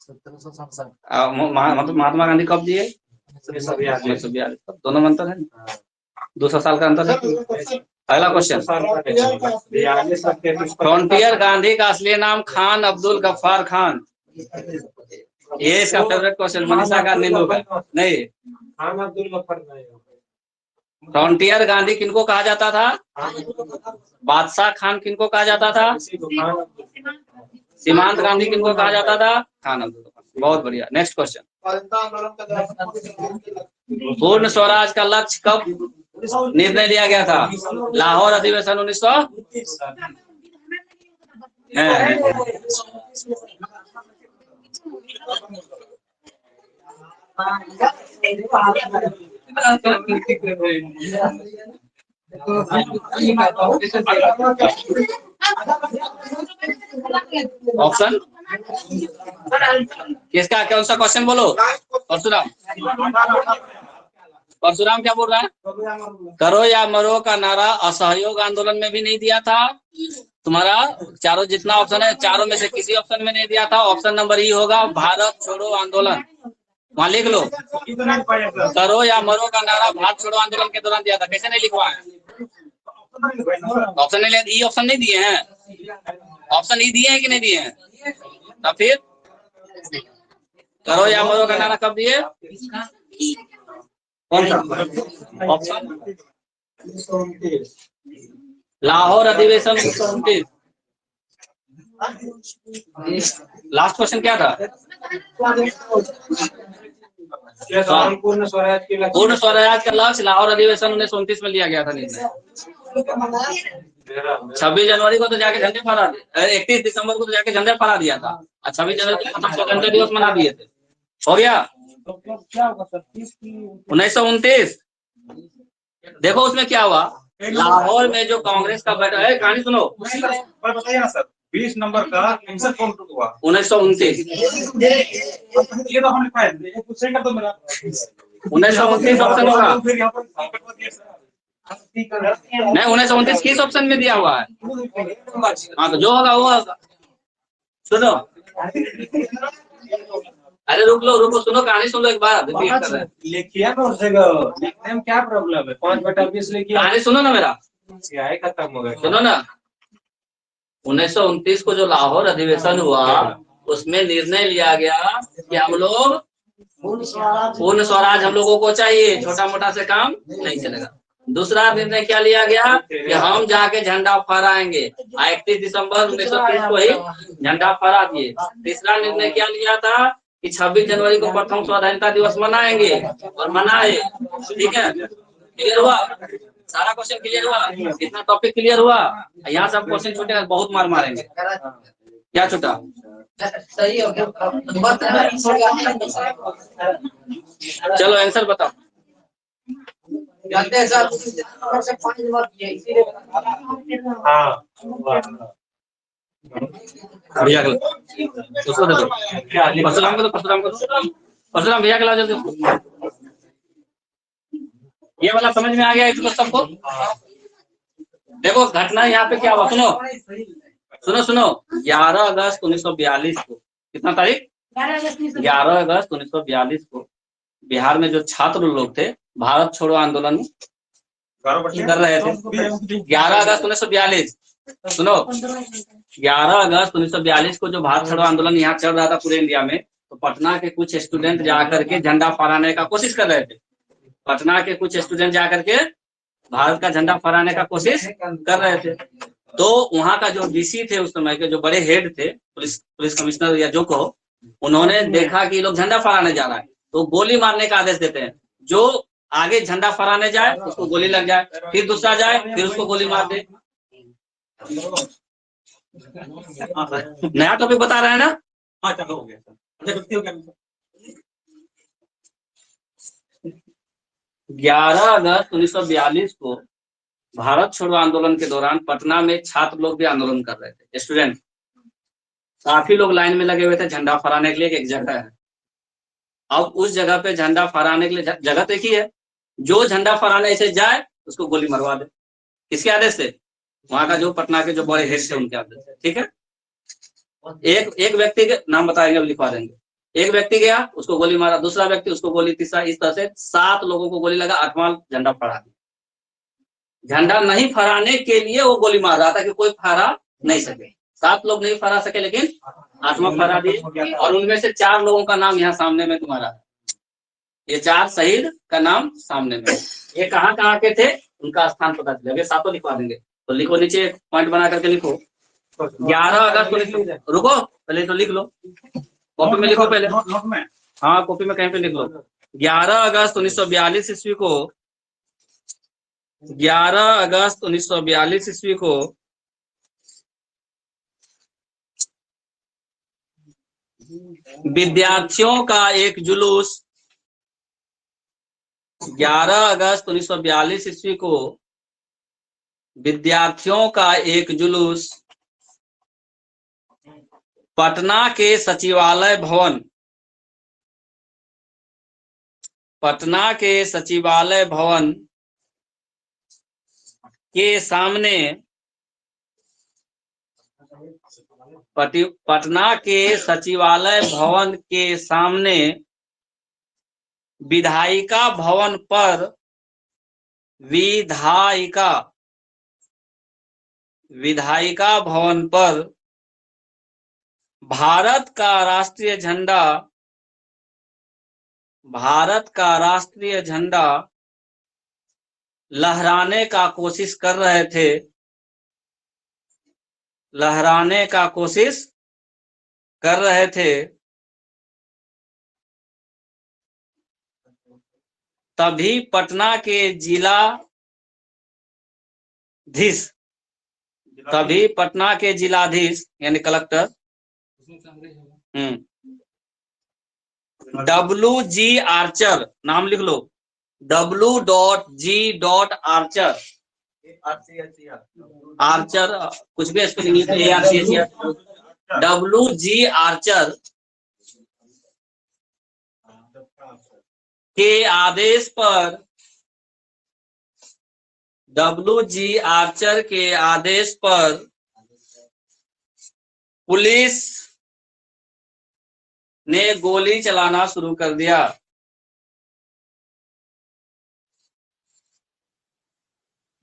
1767। महात्मा गांधी कब दिए। 1942। दोनों में अंतर है, 200 साल का अंतर है। अगला क्वेश्चन। फ्रंटियर गांधी का असली नाम खान अब्दुल गफ्फार खान। ये इसका फेवरेट क्वेश्चन मनीषा का नींद होगा नहीं। खान अब्दुल गफ्फार नहीं। फ्रंटियर गांधी किनको कहा जाता था। बादशाह खान किनको कहा जाता था। सीमांत गांधी किनको कहा जाता था। खान अब्दुल गफ्फार। बहुत बढ़िया। Next question. आंदोलन के दौरान पूर्ण स्वराज का लक्ष्य कब निर्णय लिया गया था। लाहौर अधिवेशन 1900। ऑप्शन किसका, कौन सा क्वेश्चन बोलो। परशुराम। परशुराम क्या बोल रहा है। करो या मरो का नारा असहयोग आंदोलन में भी नहीं दिया था। तुम्हारा चारों जितना ऑप्शन है, चारों में से किसी ऑप्शन में नहीं दिया था। ऑप्शन नंबर ई होगा, भारत छोड़ो आंदोलन। वहां लिख लो। करो या मरो का नारा भारत छोड़ो आंदोलन के दौरान दिया था। कैसे नहीं लिखवा है। ऑप्शन नहीं, ई ऑप्शन नहीं दिए हैं। ऑप्शन ई दिए हैं कि नहीं दिए हैं। तब फिर करो या मरो का नारा कब दिए। कौन सा ऑप्शन। लाहौर अधिवेशन 1929। लास्ट क्वेश्चन क्या था। पूर्ण स्वराज के लक्ष्य। पूर्ण स्वराज का लक्ष्य लाहौर अधिवेशन 1929 में लिया गया था निर्णय। 26 जनवरी को तो जाके झंडे फहरा दिए। 31 दिसंबर को तो जाके झंडे फहरा दिया था। और 26 जनवरी को स्वतंत्रता दिवस मना दिए थे। हो गया। 1929। देखो उसमें क्या हुआ। लाहौर में जो कांग्रेस का बैठक है, कहानी सुनो। बताइए ना सर, 20 नंबर का आंसर कौन हुआ। 1929। ये तो हम लिखा है, ये कुछ सही कर दो मेरा। 1929 ऑप्शन होगा। फिर यहाँ पर नहीं, 1929 किस ऑप्शन में दिया हुआ है। हाँ, तो जो होगा वो होगा। सुनो, अरे रुको सुनो, कहानी सुन लो एक बार। लिखिए ना उस जगह, लिखने में क्या प्रॉब्लम है। 5/20 लिखिए। कहानी सुनो ना मेरा। क्या है, खत्म हो गया। सुनो ना। 1929 को जो लाहौर अधिवेशन हुआ, उसमें निर्णय लिया गया कि हम लोग पूर्ण स्वराज हम लोगों को चाहिए, छोटा मोटा से काम नहीं चलेगा। दूसरा निर्णय क्या लिया गया कि हम जाके झंडा फहराएंगे। 31 दिसंबर 1930 को ही झंडा फहरा दिए। तीसरा निर्णय क्या लिया था कि 26 जनवरी को प्रथम स्वाधीनता दिवस मनाएंगे और मनाए। ठीक है, क्लियर हुआ? सारा क्वेश्चन क्लियर हुआ? इतना टॉपिक क्लियर हुआ? यहाँ सब क्वेश्चन छूटेगा, बहुत मार मारेंगे। क्या छूटा? सही हो गया। चलो आंसर बताओ। जानते हैं सर, से 5 नंबर दिए, इसीलिए हाँ भैया के उसको दे दो, परशुराम को दो, परशुराम भैया के लाओ जल्दी। ये वाला समझ में आ गया इसको सबको? देखो घटना यहाँ पे क्या हुआ, सुनो सुनो। 11 अगस्त 1942 को, कितना तारीख? 11 अगस्त 1942 को बिहार में जो छात्र लोग थे भारत छोड़ो आंदोलन कर रहे थे। 11 अगस्त 1942, सुनो, 11 अगस्त 1942 को जो भारत छोड़ो आंदोलन यहाँ चल रहा था पूरे इंडिया में, तो पटना के कुछ स्टूडेंट जाकर के झंडा फहराने का कोशिश कर रहे थे। पटना के कुछ स्टूडेंट जाकर के भारत का झंडा फहराने का कोशिश कर रहे थे। तो वहाँ का जो डीसी थे उस समय के, जो बड़े हेड थे, पुलिस कमिश्नर या जो कहो, उन्होंने देखा कि लोग झंडा फहराने जा रहा है, तो गोली मारने का आदेश देते हैं। जो आगे झंडा फहराने जाए उसको गोली लग जाए, फिर दूसरा जाए फिर उसको गोली मार दे। नया टॉपिक बता रहे हैं ना? हाँ चलो हो गया सर। 11 अगस्त 1942 को भारत छोड़ो आंदोलन के दौरान पटना में छात्र लोग भी आंदोलन कर रहे थे, स्टूडेंट। काफी लोग लाइन में लगे हुए थे झंडा फहराने के लिए। एक जगह है, अब उस जगह पे झंडा फहराने के लिए जगह तो एक ही है। जो झंडा फहराने से जाए उसको गोली मरवा दे। किसके आदेश से? वहां का जो पटना के जो बड़े हेड थे उनके आदेश से। ठीक है, एक व्यक्ति के नाम बताएंगे, अब लिखवा देंगे। एक व्यक्ति गया, उसको गोली मारा, दूसरा व्यक्ति उसको गोली, तीसरा, इस तरह से 7 लोगों को गोली लगा। 8वां झंडा फहरा दिया। झंडा नहीं फहराने के लिए वो गोली मार रहा था कि कोई फहरा नहीं सके। 7 लोग नहीं फहरा सके, लेकिन 8वां फहरा दिए। और उनमें से 4 लोगों का नाम यहाँ सामने में तुम्हारा, ये 4 शहीद का नाम सामने में। ये कहाँ के थे, उनका स्थान पता चलेगा। 7 लिखवा देंगे, तो लिखो, नीचे पॉइंट बना करके लिखो। 11 अगस्त, रुको पहले तो लिख लो, कॉपी में लिखो पहले। नोट में, हाँ कॉपी में कहीं पे लिख लो। 11 अगस्त 1942 ईस्वी को, 11 अगस्त 1942 ईस्वी को विद्यार्थियों का एक जुलूस, 11 अगस्त 1942 ईस्वी को विद्यार्थियों का एक जुलूस पटना के सचिवालय भवन, पटना के सचिवालय भवन के सामने, पटना के सचिवालय भवन के सामने विधायिका भवन पर, विधायिका भवन पर भारत का राष्ट्रीय झंडा, भारत का राष्ट्रीय झंडा लहराने का कोशिश कर रहे थे, लहराने का कोशिश कर रहे थे। तभी पटना के जिलाधीश, तभी पटना के जिलाधीश यानी कलेक्टर WG आर्चर, नाम लिख लो, W.G. आर्चर, आर्चर कुछ भी स्पेलिंग WG आर्चर के आदेश पर, WG आर्चर के आदेश पर पुलिस ने गोली चलाना शुरू कर दिया।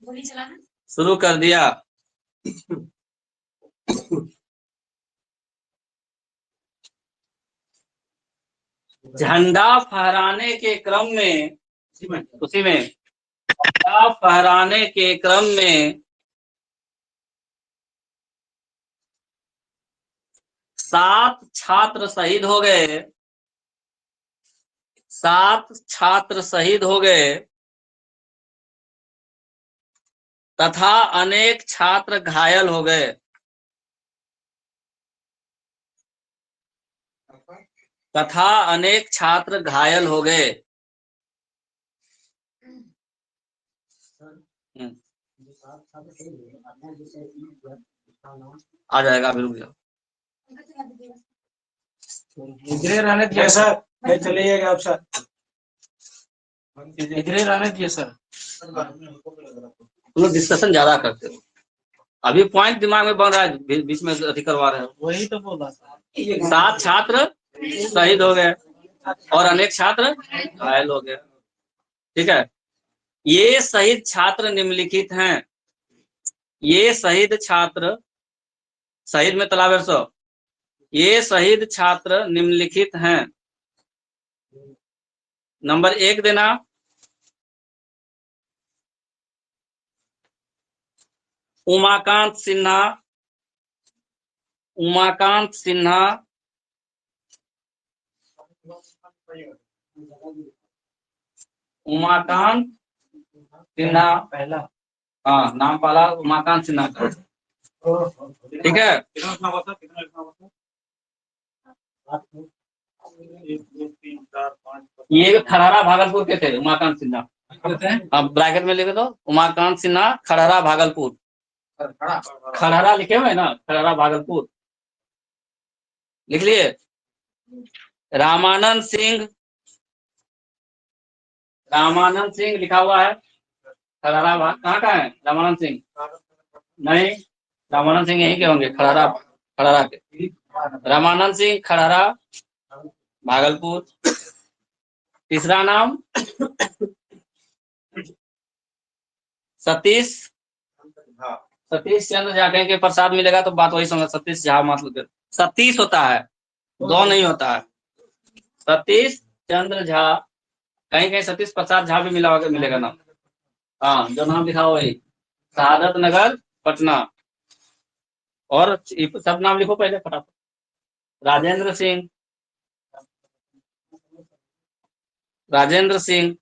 गोली चलाना शुरू कर दिया। झंडा फहराने के क्रम में, उसी में झंडा फहराने के क्रम में 7 छात्र शहीद हो गए। 7 छात्र शहीद हो गए तथा अनेक छात्र घायल हो गए। तथा अनेक छात्र घायल हो गए। आ जाएगा अभी, रुक जाओ। इधर रहने दिया सर, नहीं चलिएगा अब सर, इधर रहने दिए सर। तुम लोग डिस्कशन ज्यादा करते हो, अभी पॉइंट दिमाग में बन रहा है, बीच में अति करवा रहे हो। वही तो बोला सर। 7 छात्र शहीद हो गए और अनेक छात्र घायल हो गए। ठीक है, ये शहीद छात्र निम्नलिखित हैं। ये शहीद छात्र, शहीद में तलावेर सो, ये शहीद छात्र निम्नलिखित हैं। नंबर 1 देना, उमाकांत सिन्हा, उमाकांत सिन्हा, उमाकांत सिन्हा पहला हाँ, नाम पाला उमाकांत सिन्हा का। ठीक है, कितना लिखना हुआ था, कितना लिखना हुआ था? 1 2 3 4 5 ये खड़हरा भागलपुर के थे उमाकांत सिन्हा। होते हैं। अब ब्रैकेट में लिख दो, उमाकांत सिन्हा, खड़हरा भागलपुर। खड़हरा लिखे हुए ना, खड़हरा भागलपुर लिख लिए। रामानंद सिंह, रामानंद सिंह लिखा हुआ है, खड़हरा कहाँ का है रामानंद सिंह? नहीं, रामानंद सिंह यहीं के होंगे, खड़हरा, खड़हरा के। रामानंद सिंह, खड़हरा भागलपुर। तीसरा नाम सतीश, सतीश चंद्र झा। कहीं के प्रसाद मिलेगा तो बात वही समझ, सतीश झा मतलब सतीश होता है, 2 नहीं होता है। सतीश चंद्र झा, कहीं कहीं सतीश प्रसाद झा भी मिलेगा नाम। हाँ, जो नाम लिखा वही, शहादत नगर पटना। और सब नाम लिखो पहले फटाफट। राजेंद्र सिंह, राजेंद्र सिंह,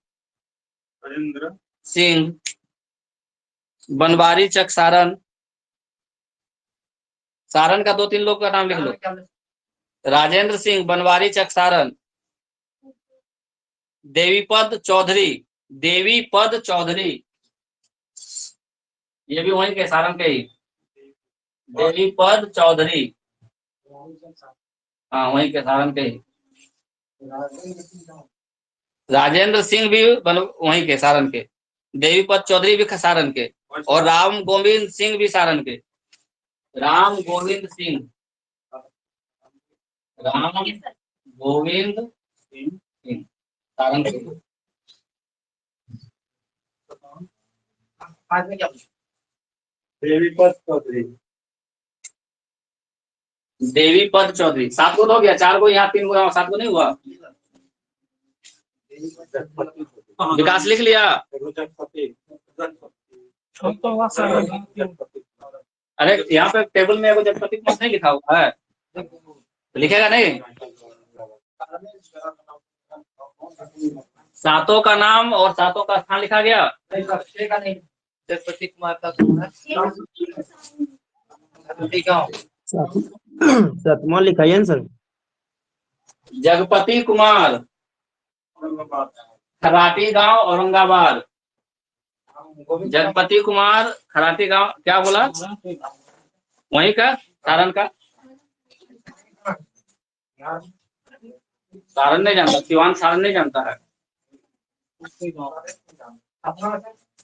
राजेंद्र सिंह, बनवारी चक सारण। सारण का 2-3 लोग का नाम लिख लो। राजेंद्र सिंह, बनवारी चक सारण। देवीपद चौधरी, देवीपद चौधरी, ये भी वहीं के सारण के ही। देवीपद चौधरी, हाँ वहीं के सारण के ही। राजेंद्र सिंह भी वहीं के सारण के। देवीपद चौधरी भी सारण के। और राम गोविंद सिंह भी सारण के। राम गोविंद सिंह, राम गोविंद सिंह सारण के। देवीपद चौधरी, देवीपद चौधरी। 7 को तो हो गया, 4 को यहाँ, 3 को, 7 को नहीं हुआ। विकास लिख लिया। अरे यहाँ पे टेबल में जगपति कुमार नहीं लिखा हुआ है, लिखेगा नहीं? 7 का नाम और 7 का स्थान लिखा गया। नहीं, जगपति कुमार का कौन है? गाँव। सतमा लिखाइए ना सर। जगपति कुमार, खराटी गांव, औरंगाबाद। जगपति कुमार, खराटी गांव, क्या बोला? वहीं का, सारण का। सारण नहीं जानता, सिवान सारण नहीं जानता है।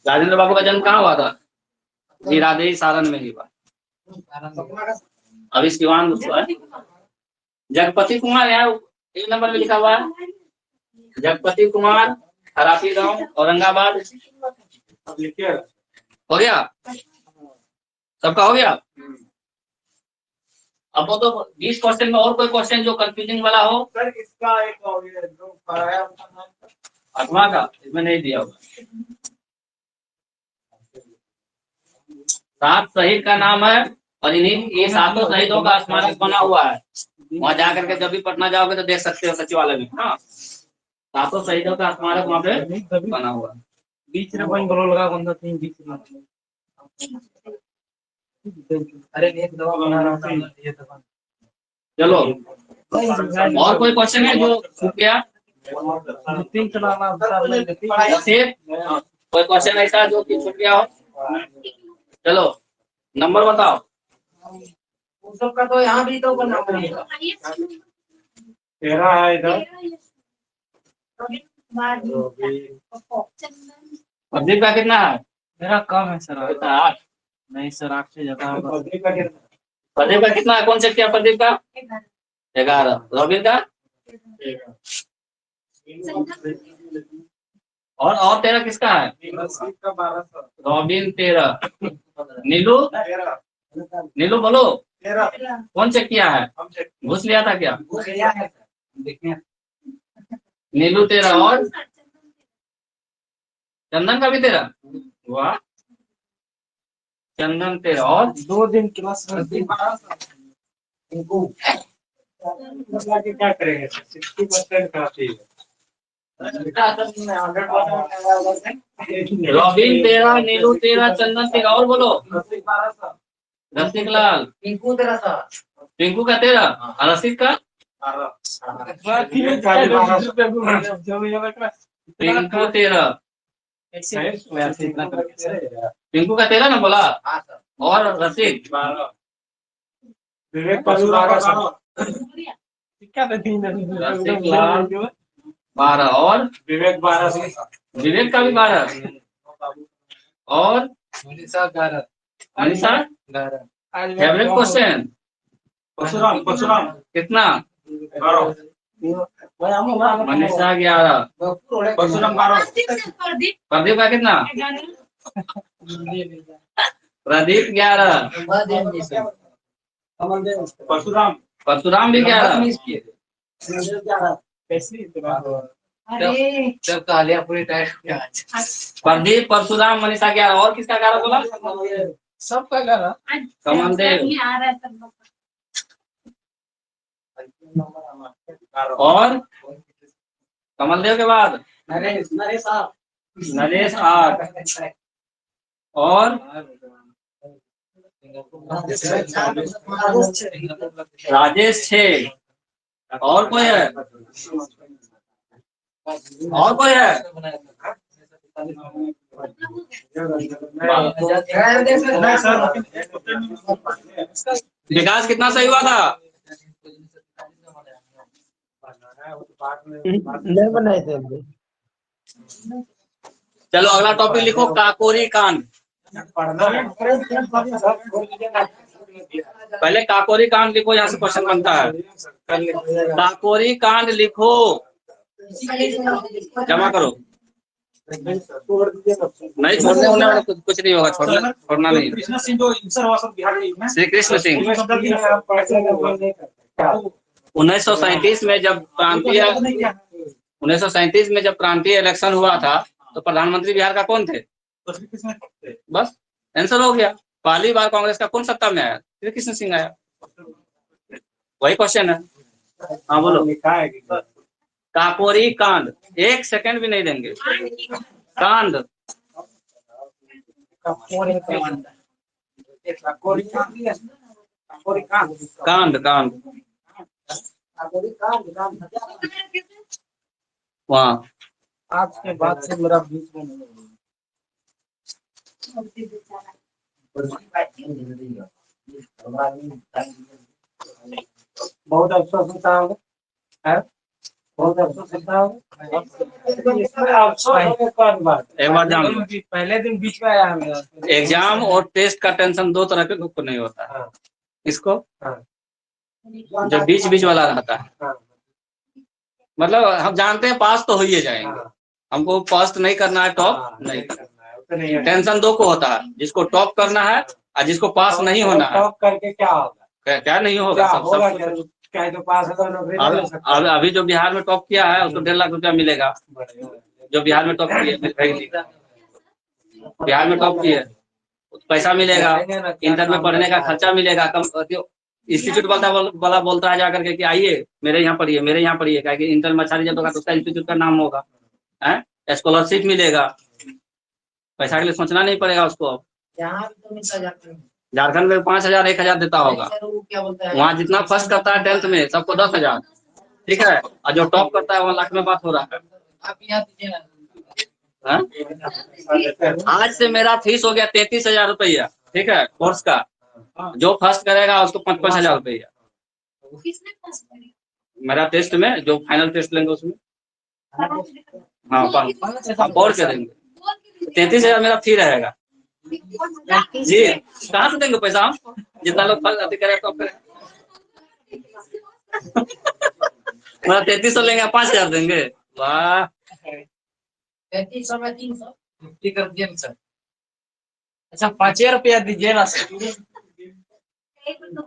राजेंद्र बाबू का जन्म कहाँ हुआ था? जीरादेई सारण में ही हुआ। अभी सिवान है। जगपति कुमार यहाँ 1 नंबर में लिखा हुआ है। जगपति कुमार, खराटी गांव, औरंगाबाद। हो गया, सबका हो गया। अब वो तो 20 क्वेश्चन में और कोई क्वेश्चन जो कंफ्यूजिंग वाला हो? सर इसका एक और ये जो पढ़ाया उसका नाम 8वां का, इसमें नहीं दिया होगा। 7 शहीद का नाम है और ये 7 शहीदों का स्मारक बना हुआ है। वहां जाकर के जब भी पटना जाओगे तो देख सकते हो, सचिवालय में। हाँ, सातों शहीदों का स्मारक वहाँ पे बना हुआ है। बीच में कोई बोलो लगा बंदा तीन बीच में अरे एक दवा बना रहा था ये तो चलो और कोई क्वेश्चन है जो छूट गया? तीन चलाना ठीक, कोई क्वेश्चन ऐसा जो कि छूट गया हो? चलो नंबर बताओ। उन सब का तो यहाँ भी तो बना हुआ है। 13 है इधर। प्रदीप का कितना है? मेरा कम है सर। कितना? 8। नहीं सर, आपसे ज्यादा होगा। प्रदीप का कितना है? कौन चेक किया प्रदीप का? 11। रॉबिन का? और 13 किसका है? रॉबिन 13। नीलू? नीलू बोलो, कौन चेक किया है? घुस लिया था क्या? देखिए नीलू 13 और चंदन का भी 13। वाह, चंदन 13 और 2 दिन क्लास इनको क्या करेंगे? 60% काफी है। रॉबिन 13, नीलू 13, चंदन 13 और बोलो। रसिक लाल? पिंकू तेरा था। पिंकू का 13 और रसिक का? पिंकू 13। पिंकू का 13 ना बोला। हाँ सर। और रसिक? विवेक परशुराम रसिक लाल 12 और विवेक 12 विवेक का भी 12 और मनीषा गारत। मनीषा। गारत। फेवरेट क्वेश्चन परशुराम कितना? 12 मनीषा 11। परशुराम 12 प्रदीप का कितना? प्रदीप 11। परशुराम परशुराम भी 11। जब तालियां पूरी टाइट हो गया। प्रदीप, परशुराम, मनीषा 11 और किसका 11 बोला? सबका गारा। कमलदेव और कमलदेव के बाद नरेश 8 और राजेश 6 और कोई है? और कोई है? विकास कितना सही हुआ था? नहीं बनाए थे अभी। चलो अगला टॉपिक लिखो, काकोरी कांड। पहले काकोरी कांड लिखो, यहाँ से क्वेश्चन बनता है। काकोरी कांड लिखो, जमा करो। नहीं छोड़ने होने वाला कुछ नहीं होगा, छोड़ना नहीं। कृष्ण सिंह जो इंसर हुआ सब बिहार में श्री कृष्ण सिंह 1937 में जब प्रांतीय 1937 में जब प्रांतीय इलेक्शन हुआ था तो प्रधानमंत्री बिहार का कौन थे? बस आंसर हो गया। पहली बार कांग्रेस का कौन सत्ता में आया? श्री कृष्ण सिंह आया। वही क्वेश्चन है। हाँ बोलो। काकोरी कांड, 1 सेकंड भी नहीं देंगे। कांड कांड कांड वहाँ आज के बाद से मेरा बीच में नहीं बहुत अफसोस होता है, बहुत अफसोस होता है। एक बार जान लो, पहले दिन बीच में आया है मेरा एग्जाम और टेस्ट का टेंशन दो तरह के लोग को नहीं होता है। इसको जो बीच बीच वाला रहता है, मतलब हम जानते हैं पास तो हो ही जाएंगे, हमको पास नहीं करना है, टॉप नहीं करना है। टेंशन दो को होता है, जिसको टॉप करना है और जिसको पास नहीं होना है। टॉप करके क्या होगा? क्या नहीं होगा? सब तो पास अभी जो बिहार में टॉप किया है उसको 1.5 लाख रुपया मिलेगा। जो बिहार में टॉप किया, बिहार में टॉप किया पैसा मिलेगा, इंटर में पढ़ने का खर्चा मिलेगा, कम इंस्टीट्यूट वाला बोलता है जाकर के कि आइए मेरे यहाँ पढ़िए, मेरे यहाँ पढ़िए, क्या कि इंटर में अच्छा रिजल्ट होगा तो उसका इंस्टीट्यूट का नाम होगा, है स्कॉलरशिप मिलेगा, पैसा के लिए सोचना नहीं पड़ेगा उसको। अब यहाँ भी तो मिलता जाता है। झारखंड में 5,000 1,000 देता होगा, सर, वो क्या बोलता है? वहाँ जितना फर्स्ट करता है 10th में सबको 10,000, ठीक है, और जो टॉप करता है 1 लाख में बात हो रहा है। आप यहाँ दीजिए ना। हाँ? आज से मेरा फीस हो गया 33,000 रुपया, ठीक है, कोर्स का। जो फर्स्ट करेगा उसको 5,000 रुपया, किसने पास करी? मेरा टेस्ट में जो फाइनल टेस्ट लेंगे उसमें। हाँ बोर्ड के देंगे, 33,000 मेरा फी रहेगा जी। कहाँ से देंगे पैसा हम, जितना लोग फल अति करे तो करें। मेरा 3300 लेंगे, 5,000 देंगे, वाह। 3300 में 300 ठीक कर दिए सर। अच्छा 5 रुपया दीजिए ना सर। एक मिनट